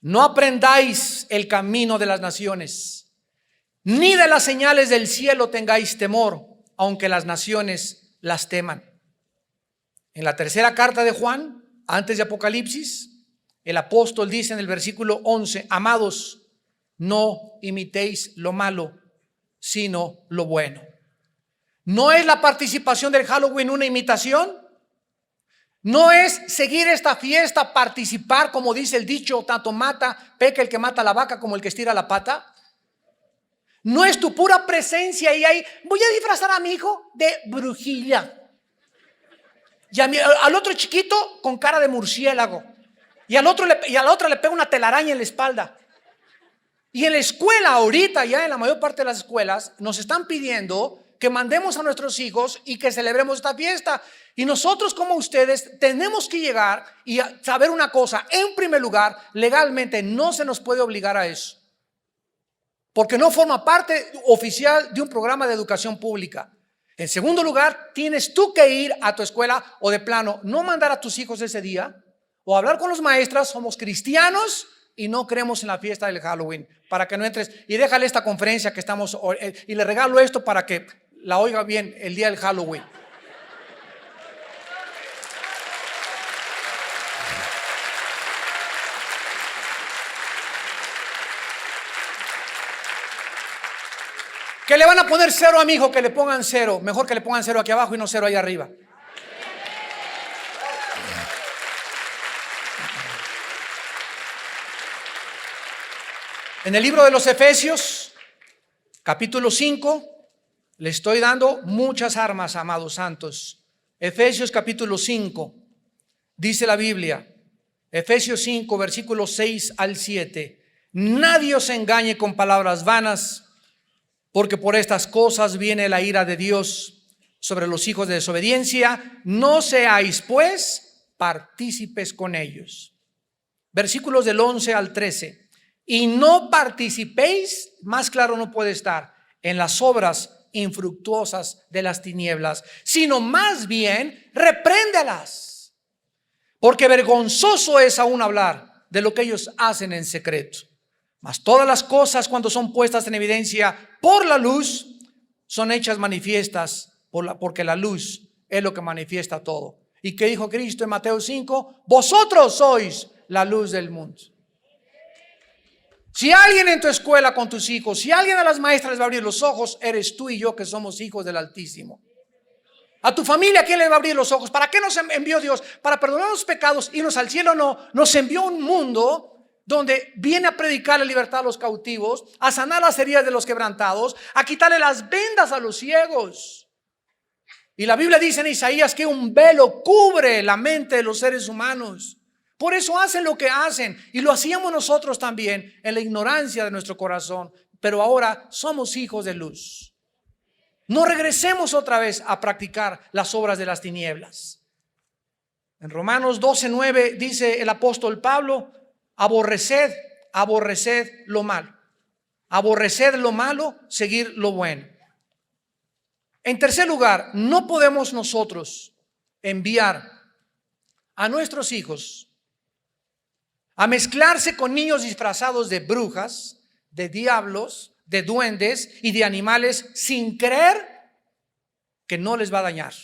A: no aprendáis el camino de las naciones, ni de las señales del cielo tengáis temor, aunque las naciones las teman. En la tercera carta de Juan, antes de Apocalipsis, el apóstol dice en el versículo 11: amados, no imitéis lo malo, sino lo bueno. ¿No es la participación del Halloween una imitación? ¿No es seguir esta fiesta, participar, como dice el dicho, tanto peca el que mata la vaca como el que estira la pata? ¿No es tu pura presencia y ahí voy a disfrazar a mi hijo de brujilla? Y al otro chiquito con cara de murciélago. Y a la otra le pega una telaraña en la espalda. Y en la escuela ahorita, ya en la mayor parte de las escuelas, nos están pidiendo que mandemos a nuestros hijos y que celebremos esta fiesta. Y nosotros, como ustedes, tenemos que llegar y saber una cosa. En primer lugar, legalmente no se nos puede obligar a eso, porque no forma parte oficial de un programa de educación pública. En segundo lugar, tienes tú que ir a tu escuela, o de plano no mandar a tus hijos ese día, o hablar con los maestros. Somos cristianos y no creemos en la fiesta del Halloween, para que no entres. Y déjale esta conferencia que estamos, y le regalo esto para que la oiga bien el día del Halloween. Que le van a poner cero a mi hijo, que le pongan cero. Mejor que le pongan cero aquí abajo y no cero ahí arriba. En el libro de los Efesios, capítulo 5, le estoy dando muchas armas, amados santos. Efesios capítulo 5, dice la Biblia, Efesios 5, versículos 6 al 7. Nadie os engañe con palabras vanas, porque por estas cosas viene la ira de Dios sobre los hijos de desobediencia. No seáis pues partícipes con ellos. Versículos del 11 al 13. Y no participéis, más claro no puede estar, en las obras infructuosas de las tinieblas, sino más bien repréndelas, porque vergonzoso es aún hablar de lo que ellos hacen en secreto. Mas todas las cosas, cuando son puestas en evidencia por la luz, son hechas manifiestas porque la luz es lo que manifiesta todo. ¿Y qué dijo Cristo en Mateo 5? Vosotros sois la luz del mundo. Si alguien en tu escuela con tus hijos, si alguien a las maestras les va a abrir los ojos, eres tú y yo, que somos hijos del Altísimo. A tu familia, ¿quién le va a abrir los ojos? ¿Para qué nos envió Dios? Para perdonar los pecados, irnos al cielo. No, nos envió un mundo donde viene a predicar la libertad a los cautivos, a sanar las heridas de los quebrantados, a quitarle las vendas a los ciegos. Y la Biblia dice en Isaías que un velo cubre la mente de los seres humanos. Por eso hacen lo que hacen, y lo hacíamos nosotros también en la ignorancia de nuestro corazón, pero ahora somos hijos de luz. No regresemos otra vez a practicar las obras de las tinieblas. En Romanos 12:9 dice el apóstol Pablo: aborreced lo malo. Aborreced lo malo, seguir lo bueno. En tercer lugar, no podemos nosotros enviar a nuestros hijos a mezclarse con niños disfrazados de brujas, de diablos, de duendes y de animales, sin creer que no les va a dañar.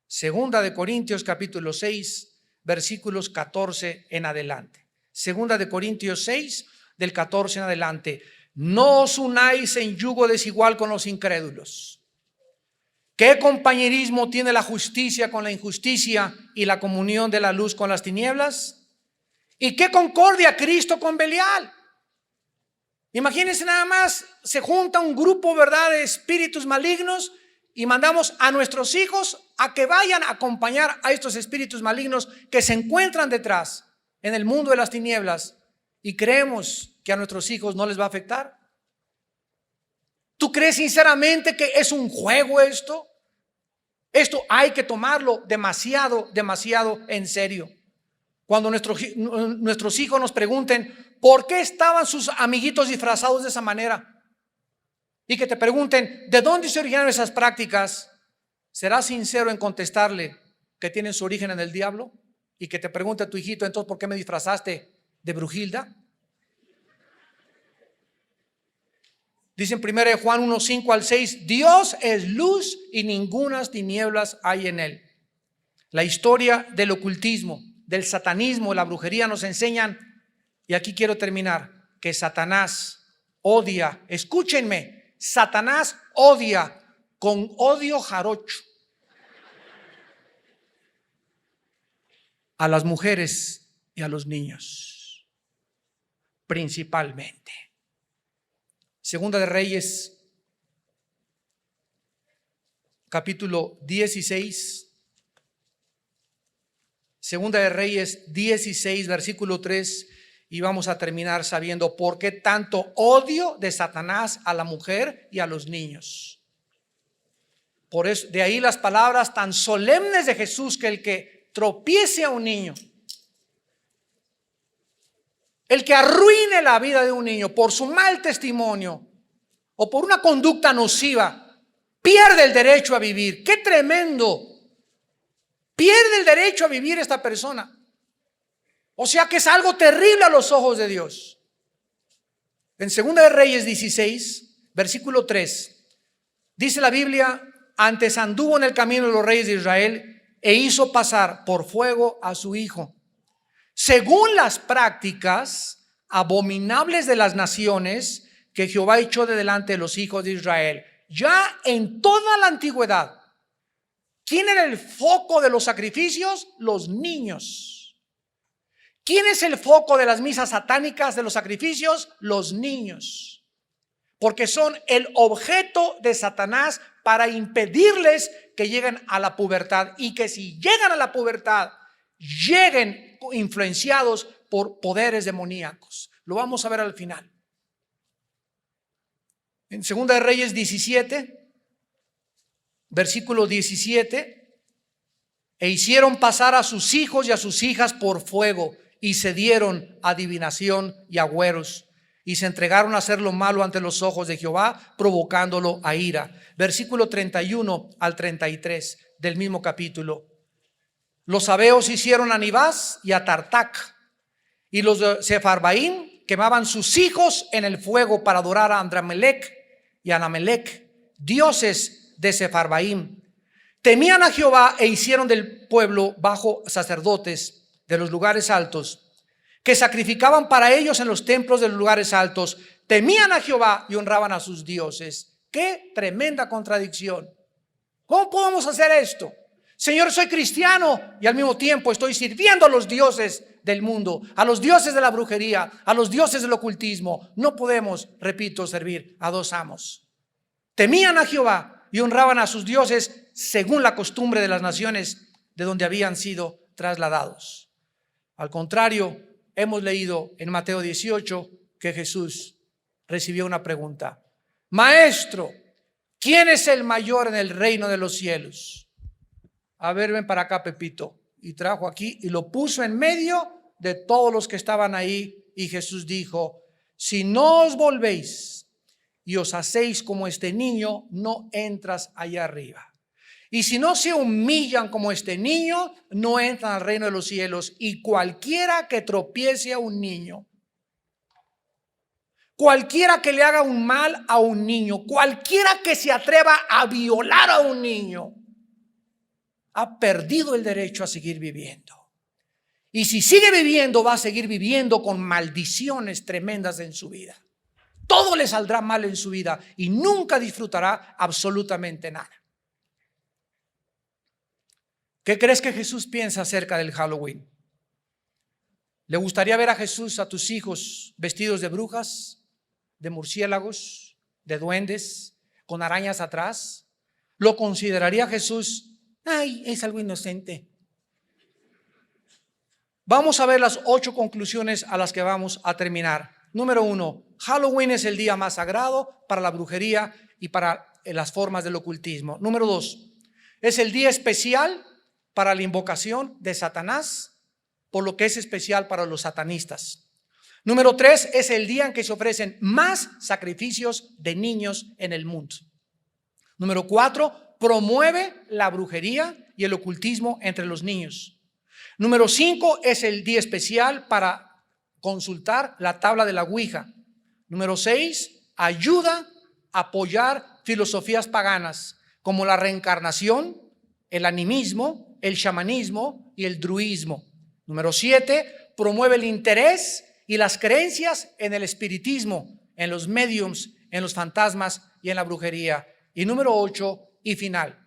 A: Segunda de Corintios capítulo 6, versículos 14 en adelante. Segunda de Corintios 6, del 14 en adelante. No os unáis en yugo desigual con los incrédulos. ¿Qué compañerismo tiene la justicia con la injusticia y la comunión de la luz con las tinieblas? ¿Y qué concordia Cristo con Belial? Imagínense nada más, se junta un grupo, ¿verdad?, de espíritus malignos, y mandamos a nuestros hijos a que vayan a acompañar a estos espíritus malignos que se encuentran detrás en el mundo de las tinieblas, y creemos que a nuestros hijos no les va a afectar. ¿Tú crees sinceramente que es un juego esto? Esto hay que tomarlo demasiado en serio. Cuando nuestros hijos nos pregunten por qué estaban sus amiguitos disfrazados de esa manera, y que te pregunten de dónde se originaron esas prácticas, ¿serás sincero en contestarle que tienen su origen en el diablo? Y que te pregunte a tu hijito: entonces, ¿por qué me disfrazaste de Brujilda? Dice en 1 Juan 1, 5 al 6, Dios es luz y ningunas tinieblas hay en él. La historia del ocultismo, del satanismo, la brujería nos enseñan, y aquí quiero terminar, que Satanás odia, escúchenme, Satanás odia con odio jarocho a las mujeres y a los niños, principalmente. Segunda de Reyes, capítulo 16. Segunda de Reyes 16, versículo 3, y vamos a terminar sabiendo por qué tanto odio de Satanás a la mujer y a los niños. Por eso, de ahí las palabras tan solemnes de Jesús, que el que tropiece a un niño, el que arruine la vida de un niño por su mal testimonio o por una conducta nociva, pierde el derecho a vivir. ¡Qué tremendo! Pierde el derecho a vivir esta persona. O sea que es algo terrible a los ojos de Dios. En Segunda de Reyes 16, versículo 3, dice la Biblia: antes anduvo en el camino de los reyes de Israel e hizo pasar por fuego a su hijo, según las prácticas abominables de las naciones que Jehová echó de delante de los hijos de Israel. Ya en toda la antigüedad, ¿quién era el foco de los sacrificios? Los niños. ¿Quién es el foco de las misas satánicas, de los sacrificios? Los niños. Porque son el objeto de Satanás para impedirles que lleguen a la pubertad, y que si llegan a la pubertad, lleguen influenciados por poderes demoníacos. Lo vamos a ver al final. En 2 de Reyes 17, versículo 17, e hicieron pasar a sus hijos y a sus hijas por fuego, y se dieron a adivinación y agüeros, y se entregaron a hacer lo malo ante los ojos de Jehová, provocándolo a ira. Versículo 31 al 33 del mismo capítulo. Los sabeos hicieron a Nibás y a Tartac, y los de Sefarbaín quemaban sus hijos en el fuego para adorar a Andramelec y a Anamelec, dioses de Sefarbaín. Temían a Jehová e hicieron del pueblo bajo sacerdotes de los lugares altos, que sacrificaban para ellos en los templos de los lugares altos. Temían a Jehová y honraban a sus dioses. ¡Qué tremenda contradicción! ¿Cómo podemos hacer esto? Señor, soy cristiano y al mismo tiempo estoy sirviendo a los dioses del mundo, a los dioses de la brujería, a los dioses del ocultismo. No podemos, repito, servir a dos amos. Temían a Jehová y honraban a sus dioses según la costumbre de las naciones de donde habían sido trasladados. Al contrario, hemos leído en Mateo 18 que Jesús recibió una pregunta: Maestro, ¿quién es el mayor en el reino de los cielos? A ver, ven para acá, Pepito. Y trajo aquí y lo puso en medio de todos los que estaban ahí. Y Jesús dijo: si no os volvéis y os hacéis como este niño, no entras allá arriba. Y si no se humillan como este niño, no entran al reino de los cielos. Y cualquiera que tropiece a un niño, cualquiera que le haga un mal a un niño, cualquiera que se atreva a violar a un niño, ha perdido el derecho a seguir viviendo. Y si sigue viviendo, va a seguir viviendo con maldiciones tremendas en su vida. Todo le saldrá mal en su vida y nunca disfrutará absolutamente nada. ¿Qué crees que Jesús piensa acerca del Halloween? ¿Le gustaría ver a Jesús, a tus hijos, vestidos de brujas, de murciélagos, de duendes, con arañas atrás? ¿Lo consideraría Jesús? Ay, es algo inocente. Vamos a ver las 8 conclusiones a las que vamos a terminar. Número 1, Halloween es el día más sagrado para la brujería y para las formas del ocultismo. Número 2, es el día especial para la invocación de Satanás, por lo que es especial para los satanistas. Número 3, es el día en que se ofrecen más sacrificios de niños en el mundo. Número 4, promueve la brujería y el ocultismo entre los niños. Número 5, es el día especial para consultar la tabla de la Ouija. Número 6, ayuda a apoyar filosofías paganas como la reencarnación, el animismo, el chamanismo y el druismo. Número 7, promueve el interés y las creencias en el espiritismo, en los mediums, en los fantasmas y en la brujería. Y número 8 y final,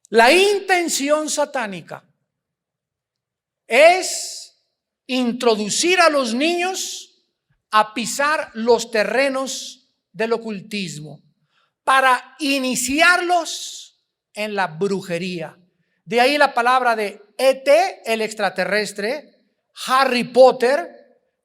A: la intención satánica es introducir a los niños a pisar los terrenos del ocultismo para iniciarlos en la brujería. De ahí la palabra de ET, el extraterrestre, Harry Potter,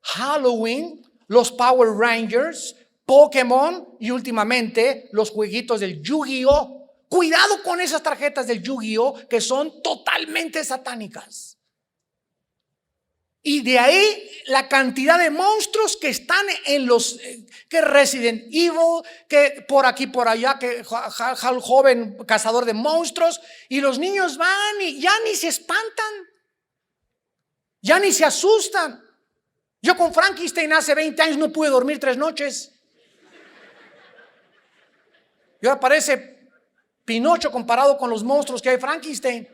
A: Halloween, los Power Rangers, Pokémon y últimamente los jueguitos del Yu-Gi-Oh! Cuidado con esas tarjetas del Yu-Gi-Oh! Que son totalmente satánicas. Y de ahí la cantidad de monstruos que están en los, que Resident Evil, que por aquí, por allá, que Hal joven cazador de monstruos. Y los niños van y ya ni se espantan, ya ni se asustan. Yo con Frankenstein hace 20 años no pude dormir 3 noches. Y ahora parece Pinocho comparado con los monstruos que hay Frankenstein.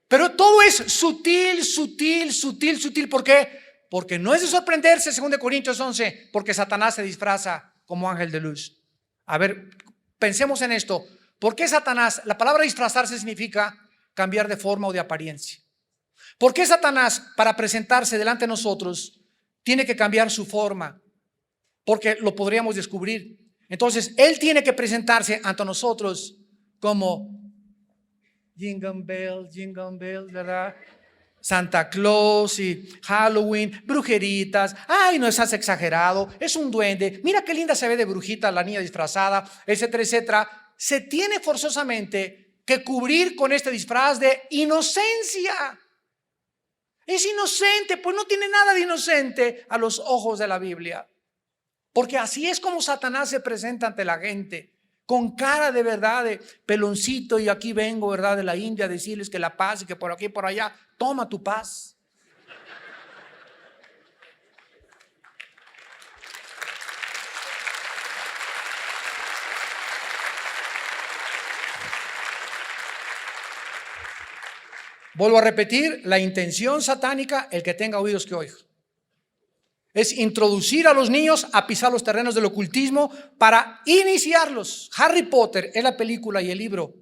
A: Pero todo es sutil, sutil, sutil, sutil. ¿Por qué? Porque no es de sorprenderse, según de Corintios 11, porque Satanás se disfraza como ángel de luz. A ver, pensemos en esto. ¿Por qué Satanás? La palabra disfrazarse significa cambiar de forma o de apariencia. ¿Por qué Satanás, para presentarse delante de nosotros, tiene que cambiar su forma? Porque lo podríamos descubrir. Entonces, él tiene que presentarse ante nosotros como Jingle Bell, ¿verdad? Santa Claus y Halloween, brujeritas. Ay, no estás exagerado, es un duende. Mira qué linda se ve de brujita la niña disfrazada, etcétera, etcétera. Se tiene forzosamente que cubrir con este disfraz de inocencia. Es inocente, pues no tiene nada de inocente a los ojos de la Biblia. Porque así es como Satanás se presenta ante la gente, con cara de verdad, de peloncito, y aquí vengo, ¿verdad?, de la India, a decirles que la paz y que por aquí y por allá, toma tu paz. Vuelvo a repetir, la intención satánica, el que tenga oídos que oiga, es introducir a los niños a pisar los terrenos del ocultismo para iniciarlos. Harry Potter es la película y el libro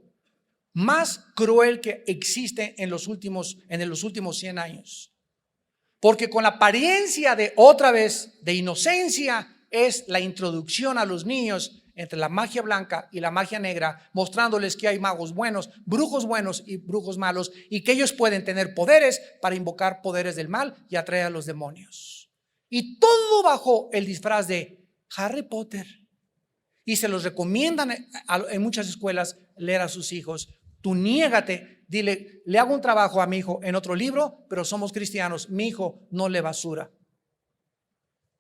A: más cruel que existe en los últimos 100 años. Porque con la apariencia de otra vez de inocencia es la introducción a los niños entre la magia blanca y la magia negra, mostrándoles que hay magos buenos, brujos buenos y brujos malos, y que ellos pueden tener poderes para invocar poderes del mal y atraer a los demonios. Y todo bajo el disfraz de Harry Potter. Y se los recomiendan en muchas escuelas leer a sus hijos. Tú niégate, dile, le hago un trabajo a mi hijo en otro libro, pero somos cristianos, mi hijo no lee basura.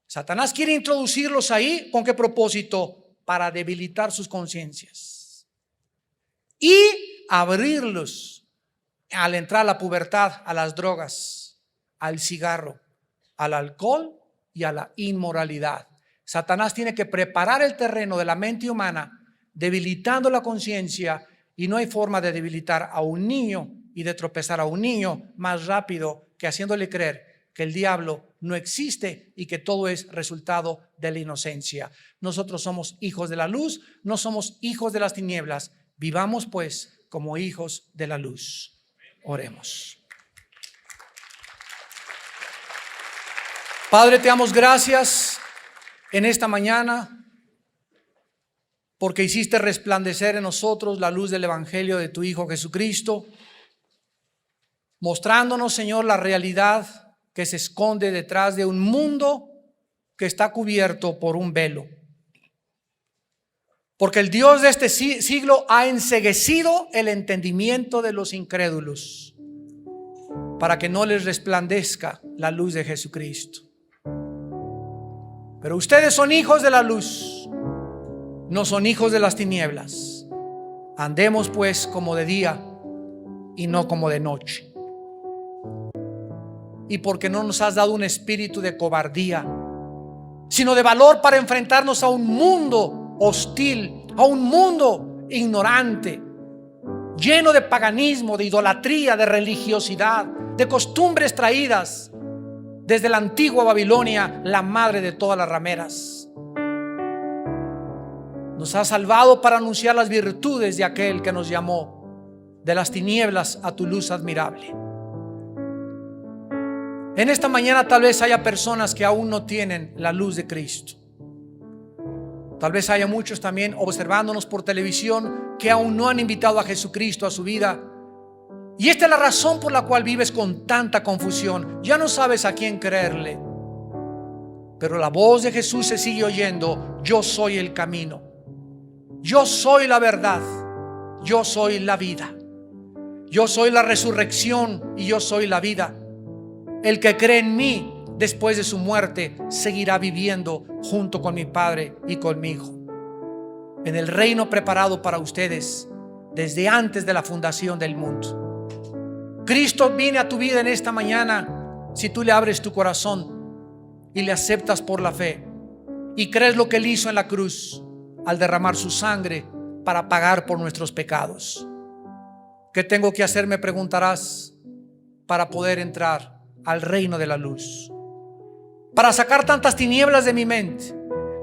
A: Satanás quiere introducirlos ahí, ¿con qué propósito? Para debilitar sus conciencias y abrirlos al entrar a la pubertad, a las drogas, al cigarro, al alcohol y a la inmoralidad. Satanás tiene que preparar el terreno de la mente humana, debilitando la conciencia, y no hay forma de debilitar a un niño y de tropezar a un niño más rápido que haciéndole creer que el diablo no existe y que todo es resultado de la inocencia. Nosotros somos hijos de la luz, no somos hijos de las tinieblas. Vivamos pues como hijos de la luz. Oremos. Padre, te damos gracias en esta mañana porque hiciste resplandecer en nosotros la luz del evangelio de tu Hijo Jesucristo, mostrándonos, Señor, la realidad que se esconde detrás de un mundo que está cubierto por un velo. Porque el Dios de este siglo ha enceguecido el entendimiento de los incrédulos para que no les resplandezca la luz de Jesucristo. Pero ustedes son hijos de la luz, no son hijos de las tinieblas. Andemos pues como de día y no como de noche. Y porque no nos has dado un espíritu de cobardía, sino de valor para enfrentarnos a un mundo hostil, a un mundo ignorante, lleno de paganismo, de idolatría, de religiosidad, de costumbres traídas desde la antigua Babilonia, la madre de todas las rameras. Nos has salvado para anunciar las virtudes de aquel que nos llamó de las tinieblas a tu luz admirable. En esta mañana tal vez haya personas que aún no tienen la luz de Cristo. Tal vez haya muchos también observándonos por televisión que aún no han invitado a Jesucristo a su vida. Y esta es la razón por la cual vives con tanta confusión. Ya no sabes a quién creerle. Pero la voz de Jesús se sigue oyendo. Yo soy el camino. Yo soy la verdad. Yo soy la vida. Yo soy la resurrección y yo soy la vida. El que cree en mí después de su muerte seguirá viviendo junto con mi Padre y conmigo en el reino preparado para ustedes desde antes de la fundación del mundo. Cristo viene a tu vida en esta mañana si tú le abres tu corazón y le aceptas por la fe y crees lo que Él hizo en la cruz al derramar su sangre para pagar por nuestros pecados. ¿Qué tengo que hacer?, me preguntarás, para poder entrar al reino de la luz, para sacar tantas tinieblas de mi mente,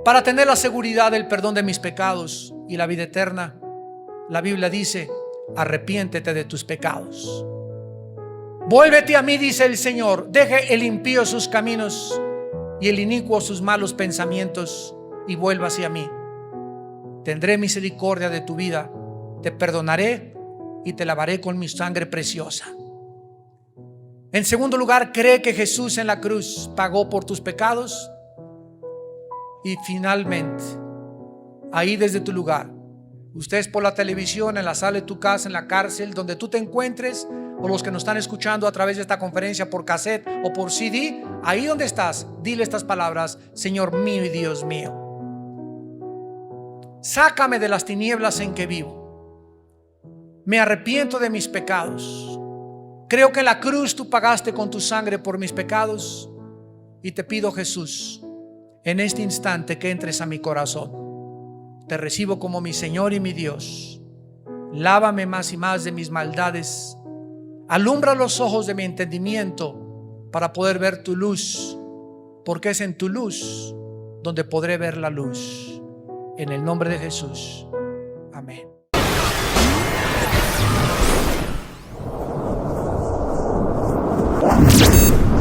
A: para tener la seguridad del perdón de mis pecados y la vida eterna. La Biblia dice: arrepiéntete de tus pecados. Vuélvete a mí, dice el Señor. Deje el impío sus caminos y el inicuo sus malos pensamientos, y vuelva hacia mí. Tendré misericordia de tu vida, te perdonaré y te lavaré con mi sangre preciosa. En segundo lugar, cree que Jesús en la cruz pagó por tus pecados. Y finalmente, ahí desde tu lugar, ustedes por la televisión, en la sala de tu casa, en la cárcel, donde tú te encuentres, o los que nos están escuchando a través de esta conferencia por cassette o por CD, ahí donde estás, dile estas palabras: Señor mío y Dios mío, sácame de las tinieblas en que vivo. Me arrepiento de mis pecados. Creo que en la cruz tú pagaste con tu sangre por mis pecados, y te pido, Jesús, en este instante que entres a mi corazón. Te recibo como mi Señor y mi Dios. Lávame más y más de mis maldades. Alumbra los ojos de mi entendimiento para poder ver tu luz, porque es en tu luz donde podré ver la luz. En el nombre de Jesús. Amén.